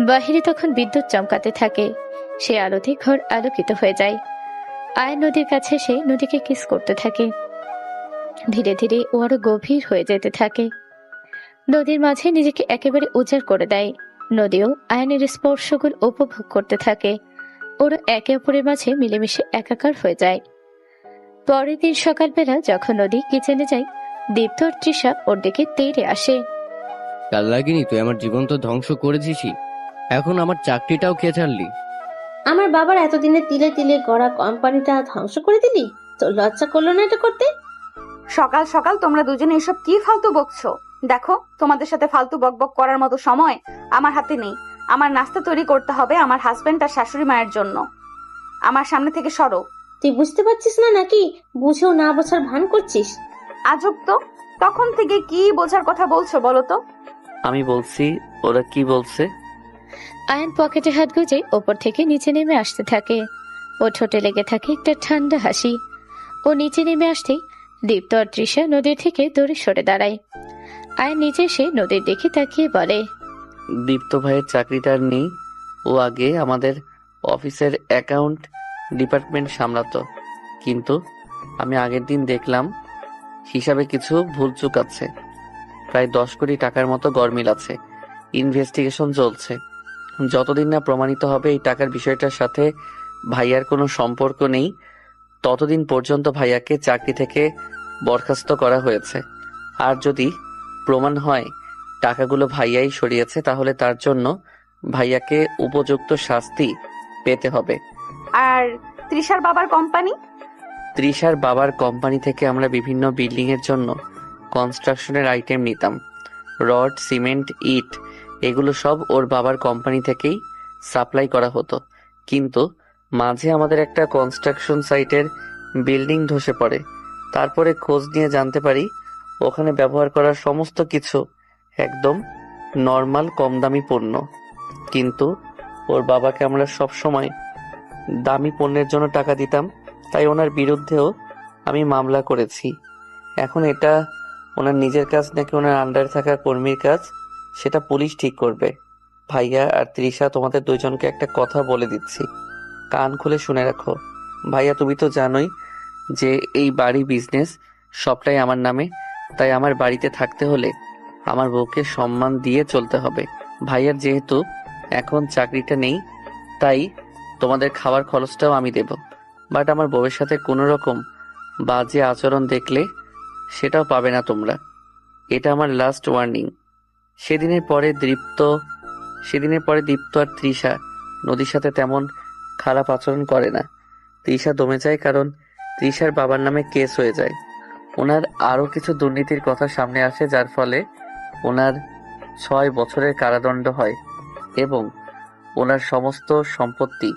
বাহিরে তখন বিদ্যুৎ চমকাতে থাকে। সে আলোতে ঘর আলোকিত হয়ে যায়। আয়ন নদীর কাছে এসে নদীকে কিস করতে থাকে। ধীরে ধীরে ও আরো গভীর হয়ে যেতে থাকে। নদীর মাঝে নিজেকে একেবারে উজাড় করে দেয়। নদীও আয়নের স্পর্শগুলো উপভোগ করতে থাকে। ওরা একে অপরের মাঝে মিলেমিশে একাকার হয়ে যায়। পরের দিন সকালবেলা যখন নদী কিচেনে যায়, দীপ্ত আর তৃষা ওর দিকে তেড়ে আসে। কাল লাগিনি তুই আমার জীবন তো ধ্বংস করেছিসই, এখন আমার চাকরিটাও খেয়ে ছাড়লি। আমার বাবার এতদিনে তিলে তিলে গড়া কোম্পানিটা ধ্বংস করে দিলি? তোর লজ্জা করলো না এটা করতে? সকাল সকাল তোমরা দুজনে এসব কি ফালতু বকছো? দেখো, তোমাদের সাথে ফালতু বকবক করার মতো সময় আমার হাতে নেই। আমার নাস্তা তৈরি করতে হবে আমার হাজবেন্ড আর শাশুড়ি মায়ের জন্য। আমার সামনে থেকে সরো। তুই বুঝতে পারছিস না নাকি বুঝেও না বোঝার ভান করছিস? আজব তো, তখন থেকে কি বোঝার কথা বলছো বলো তো? আমি বলছি, ওরা কি বলছে? আয়ান পকেটে হাত গুজে ওপর থেকে নিচে নেমে আসতে থাকে। ও ঠোঁটে লেগে থাকে একটা ঠান্ডা হাসি। ও নিচে নেমে আসতেই দীপ্ত আর তৃষা নদীর থেকে দূরে সরে দাঁড়ায়। আয়ান নিচে এসে নদীর দিকে তাকিয়ে বলে, দীপ্ত ভাইয়ের চাকরিটা আর নেই। ও আগে আমাদের অফিসের অ্যাকাউন্ট ডিপার্টমেন্ট সামলাতো, কিন্তু আমি আগের দিন দেখলাম হিসাবে কিছু ভুলচুক আছে। প্রায় 10 কোটি টাকার মতো গরমিল আছে। ইনভেস্টিগেশন চলছে। যতদিন না প্রমাণিত হবে এই টাকার বিষয়টার সাথে ভাইয়ার কোনো সম্পর্ক নেই, ততদিন পর্যন্ত ভাইয়াকে চাকরি থেকে বরখাস্ত করা হয়েছে। আর যদি প্রমাণ হয় টাকাগুলো ভাইয়াই সরিয়েছে, তাহলে তার জন্য ভাইয়াকে উপযুক্ত শাস্তি পেতে হবে। আর তৃষার বাবার কোম্পানি? তৃষার বাবার কোম্পানি থেকে আমরা বিভিন্ন বিল্ডিং এর জন্য কনস্ট্রাকশনের আইটেম নিতাম। রড, সিমেন্ট, ইট, এগুলো সব ওর বাবার কোম্পানি থেকেই সাপ্লাই করা হতো। কিন্তু মাঝে আমাদের একটা কনস্ট্রাকশন সাইটের বিল্ডিং ধসে পড়ে। তারপরে খোঁজ নিয়ে জানতে পারি ওখানে ব্যবহার করা সমস্ত কিছু একদম নর্মাল কম দামি পণ্য। কিন্তু ওর বাবাকে আমরা সব সময় দামি পণ্যের জন্য টাকা দিতাম, তাই ওনার বিরুদ্ধেও আমি মামলা করেছি। এখন এটা ওনার নিজের কাজ নাকি ওনার আন্ডারে থাকা কর্মীর কাজ, সেটা পুলিশ ঠিক করবে। ভাইয়া আর তৃষা, তোমাদের দুইজনকে একটা কথা বলে দিচ্ছি, কান খুলে শুনে রাখো। ভাইয়া, তুমি তো জানোই যে এই বাড়ি, বিজনেস সবটাই আমার নামে, তাই আমার বাড়িতে থাকতে হলে আমার বউকে সম্মান দিয়ে চলতে হবে। ভাইয়ার যেহেতু এখন চাকরিটা নেই, তাই তোমাদের খাওয়ার খরচটাও আমি দেব। বাট আমার বউয়ের সাথে কোনো রকম বাজে আচরণ দেখলে সেটাও পাবে না তোমরা। এটা আমার লাস্ট ওয়ার্নিং। সেদিনের পরে দীপ্ত আর তৃষা নদীর সাথে তেমন খারাপ আচরণ করে না। তৃষা দমে যায়, কারণ তৃষার বাবার নামে কেস হয়ে যায়। ওনার আরো কিছু দুর্নীতির কথা সামনে আসে, যার ফলে ওনার 6 বছরের কারাদণ্ড হয় এবং ওনার সমস্ত সম্পত্তি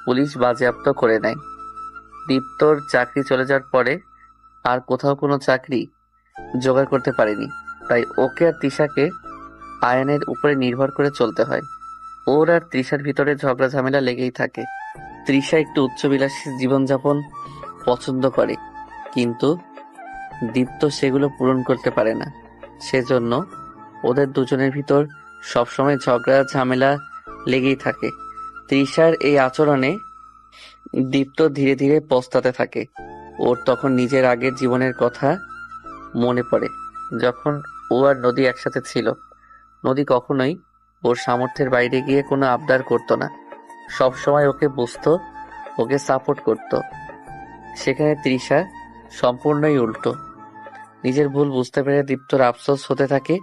পুলিশ বাজেয়াপ্ত করে নেয়। দীপ্তর চাকরি চলে যাওয়ার পরে আর কোথাও কোনো চাকরি জোগাড় করতে পারেনি, তাই ওকে আর তৃষাকে আয়নের উপরে নির্ভর করে চলতে হয়। ওর আর তৃষার ভিতরে ঝগড়া ঝামেলা লেগেই থাকে। তৃষা একটু উচ্চবিলাসী জীবনযাপন পছন্দ করে, কিন্তু দীপ্ত সেগুলো পূরণ করতে পারে না। সেজন্য ওদের দুজনের ভিতর সবসময় ঝগড়া ঝামেলা লেগেই থাকে। তৃষার এই আচরণে দীপ্ত ধীরে ধীরে পস্তাতে থাকে। ওর তখন নিজের আগের জীবনের কথা মনে পড়ে, যখন ও আর নদী একসাথে ছিল। নদী কখনোই ওর সামর্থ্যের বাইরে গিয়ে কোনো আবদার করতো না, সবসময় ওকে বুঝতো, ওকে সাপোর্ট করত। সেখানে তৃষা সম্পূর্ণই উল্টো। নিজের ভুল বুঝতে পেরে দীপ্তর আফসোস হতে থাকে।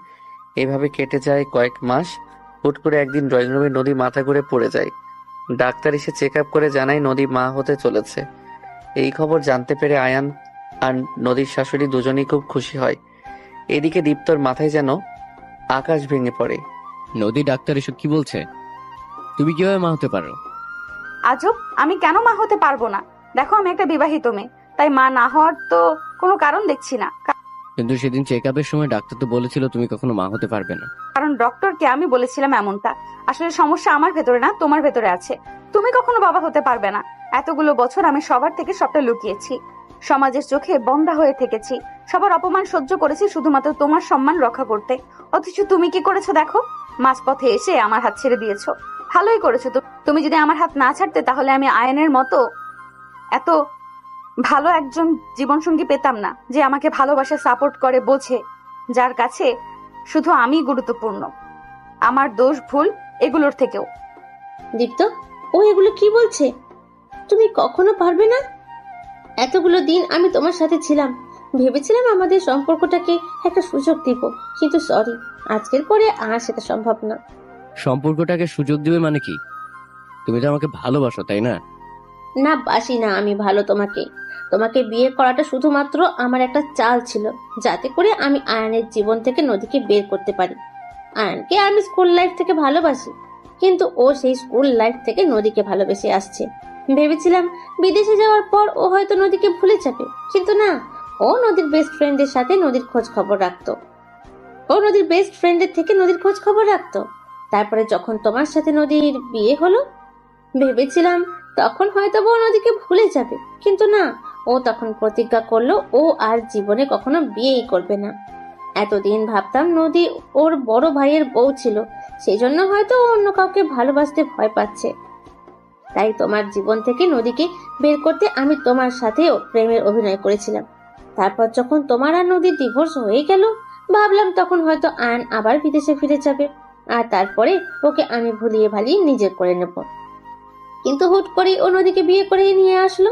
এভাবে কেটে যায় কয়েক মাস। হুট করে একদিন ড্রয়িং রুমে নদী মাথা ঘুরে পড়ে যায়। ডাক্তার এসে চেক আপ করে জানায় নদী মা হতে চলেছে। এই খবর জানতে পেরে আয়ান আর নদীর শাশুড়ি দুজনেই খুব খুশি হয়। এদিকে দীপ্তর মাথায় যেন আকাশ ভেঙে পড়ে। নদী, ডাক্তার এসব কি বলছে? তুমি কিভাবে মা হতে পারো? আজব, আমি কেন মা হতে পারবো না? দেখো, আমি একটা বিবাহিত মেয়ে, তাই মা না হওয়ার তো কোনো কারণ দেখছি না। কিন্তু সেদিন চেক আপের সময় ডাক্তার তো বলেছিল তুমি কখনো মা হতে পারবে না। কারণ ডক্টরকে আমি বলেছিলাম এমনটা। আসলে সমস্যা আমার ভেতরে না, তোমার ভেতরে আছে। তুমি কখনো বাবা হতে পারবে না। এতগুলো বছর আমি সবার থেকে সবটা লুকিয়েছি, সমাজের চোখে বন্ধা হয়ে থেকেছি, সবার অপমান সহ্য করেছি শুধুমাত্র তোমার সম্মান রক্ষা করতে। অথচ তুমি কি করেছো দেখো, মাঝপথে এসে আমার হাত ছেড়ে দিয়েছো। ভালোই করেছো। তুমি যদি আমার হাত না ছাড়তে, তাহলে আমি আয়নের মতো এত ভালো একজন জীবনসঙ্গী পেতাম না, যে আমাকে ভালোবাসে, সাপোর্ট করে, বোঝে, যার কাছে শুধু আমি গুরুত্বপূর্ণ। আমার দোষ ভুল এগুলোর থেকেও। দীপ্ত, ও এগুলো কি বলছে? তুমি কখনো পারবে না। এতগুলো দিন আমি তোমার সাথে ছিলাম, ভেবেছিলাম আমাদের সম্পর্কটাকে একটা সুযোগ দিব, কিন্তু সরি, আজকের পরে আর সেটা সম্ভব না। সম্পর্কটাকে সুযোগ দিবে মানে কি? তুমি তো আমাকে ভালোবাসো, তাই না? না, বাসি না আমি ভালো তোমাকে। তোমাকে বিয়ে করাটা শুধুমাত্র আমার একটা চাল ছিল, যাতে করে আমি আয়ানের জীবন থেকে নদীকে বের করতে পারি। আয়ানকে আমি স্কুল লাইফ থেকে ভালোবাসি, কিন্তু ও সেই স্কুল লাইফ থেকে নদীকে ভালোবেসে আসছে। ভেবেছিলাম বিদেশে যাওয়ার পর ও হয়তো নদীকে ভুলে যাবে, কিন্তু না, ও নদীর বেস্ট ফ্রেন্ডের সাথে নদীর খোঁজ খবর রাখতো। ও নদীর বেস্ট ফ্রেন্ডের থেকে নদীর খোঁজ খবর রাখতো। তারপরে যখন তোমার সাথে নদীর বিয়ে হলো, ভেবেছিলাম তখন হয়তো ও নদীকে ভুলে যাবে, কিন্তু না, ও তখন প্রতিজ্ঞা করলো ও আর জীবনে কখনো বিয়েই করবে না। এতদিন ভাবতাম নদী ওর বড় ভাইয়ের বউ ছিল, সেই জন্য হয়তো ও অন্য কাউকে ভালোবাসতে ভয় পাচ্ছে। তাই তোমার জীবন থেকে নদীকে বের করতে আমি তোমার সাথেও প্রেমের অভিনয় করেছিলাম। তারপর যখন তোমার আর নদীর ডিভোর্স হয়ে গেল, ভাবলাম তখন হয়তো আয়ন আবার বিদেশে ফিরে যাবে, আর তারপরে ওকে আমি ভুলিয়ে ভালিয়ে নিজের করে নেব। কিন্তু হুট করেই ও নদীকে বিয়ে করে নিয়ে আসলো,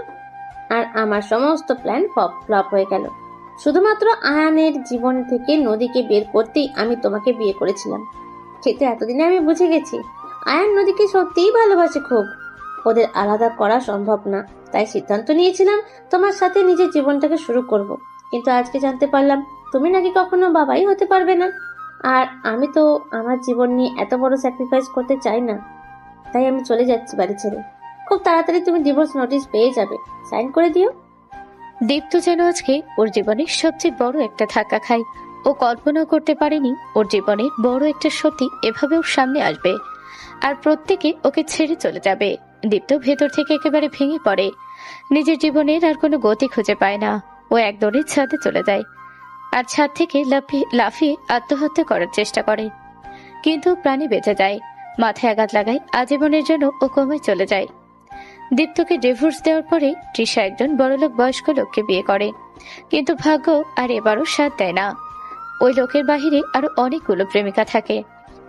আর আমার সমস্ত প্ল্যান ফ্লপ হয়ে গেল। শুধুমাত্র আয়ানের জীবন থেকে নদীকে বের করতেই আমি তোমাকে বিয়ে করেছিলাম। কিন্তু এতদিনে আমি বুঝে গেছি আয়ান নদীকে সত্যিই ভালোবাসে খুব। ওদের আলাদা করা সম্ভব না, তাই সিদ্ধান্ত নিয়েছিলাম তোমার সাথে নিজের জীবনটাকে শুরু করব। কিন্তু আজকে জানতে পারলাম তুমি নাকি কখনো বাবাই হতে পারবে না। আর আমি তো আমার জীবন নিয়ে এত বড় স্যাক্রিফাইস করতে চাই না, তাই আমি চলে যাচ্ছি বাড়ি ছেড়ে। খুব তাড়াতাড়ি তুমি ডিভোর্স নোটিশ পেয়ে যাবে, সাইন করে দিও। দীপ্ত যেন আজকে ওর জীবনে সবচেয়ে বড় একটা ধাক্কা খায়। ও কল্পনা করতে পারেনি ওর জীবনে বড় একটা সত্যি এভাবে ওর সামনে আসবে, আর প্রত্যেকে ওকে ছেড়ে চলে যাবে। দীপ্ত ভেতর থেকে একেবারে ভেঙে পড়ে। নিজের জীবনের আর কোনো গতি খুঁজে পায় না। ও একদৌড়ে ছাদে চলে যায়, আর ছাদ থেকে লাফিয়ে আত্মহত্যা করার চেষ্টা করে, কিন্তু প্রাণী বেঁচে যায়। মাথায় আঘাত লাগায়, আজীবনের জন্য ও কোমায় চলে যায়। দীপ্তকে ডিভোর্স দেওয়ার পরে তৃষা একজন বড়লোক বয়স্ক লোককে বিয়ে করে, কিন্তু ভাগ্য আর এবারও সাথ দেয় না। ওই লোকের বাহিরে আরো অনেকগুলো প্রেমিকা থাকে।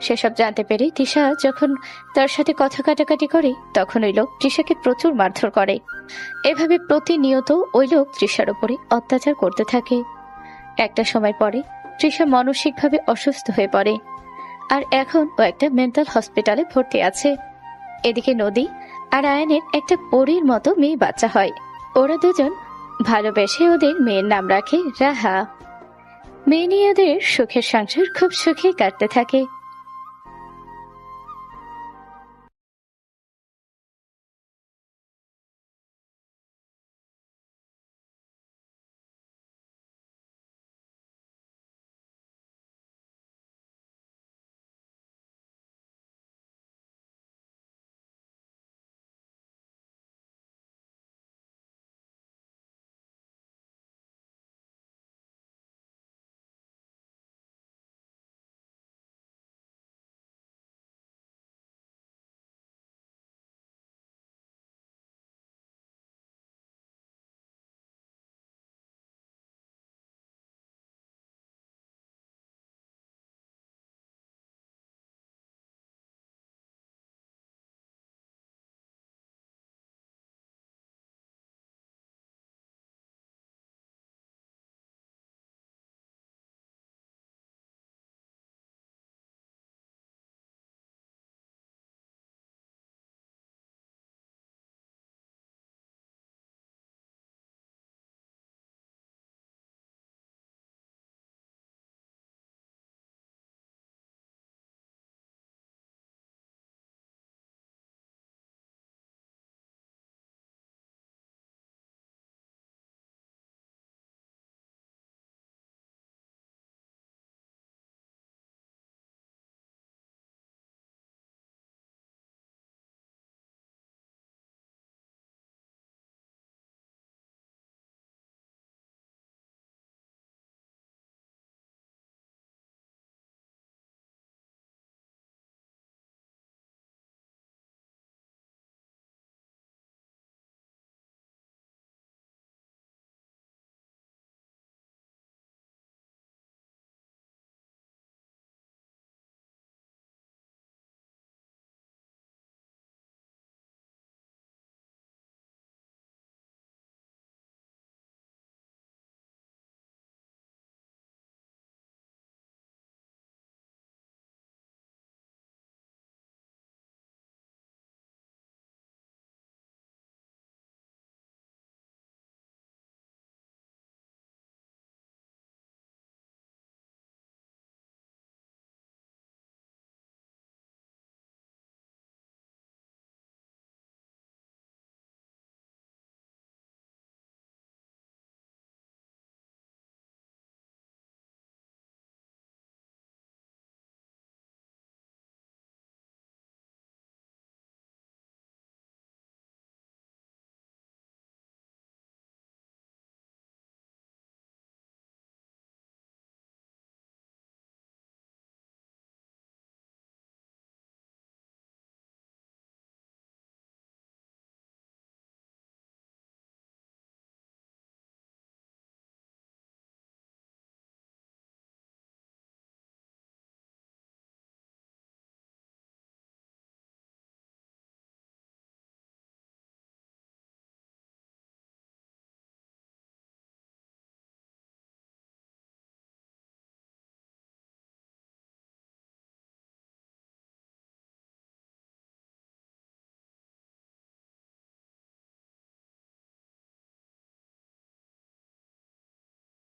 সেসব জানতে পেরে তৃষা যখন তার সাথে কথা কাটাকাটি করে, তখন ওই লোক তৃষাকে প্রচুর মারধর করে। এভাবে প্রতিনিয়ত ওই লোক তৃষার উপরে অত্যাচার করতে থাকে। একটা সময় পরে তৃষা মানসিকভাবে অসুস্থ হয়ে পড়ে, আর এখন ও একটা মেন্টাল হসপিটালে ভর্তি আছে। এদিকে নদী আর আয়নের একটা পরীর মতো মেয়ে বাচ্চা হয়। ওরা দুজন ভালোবেসে ওদের মেয়ের নাম রাখে রাহা। মেয়ে নিয়ে ওদের সুখের সংসার খুব সুখে কাটতে থাকে।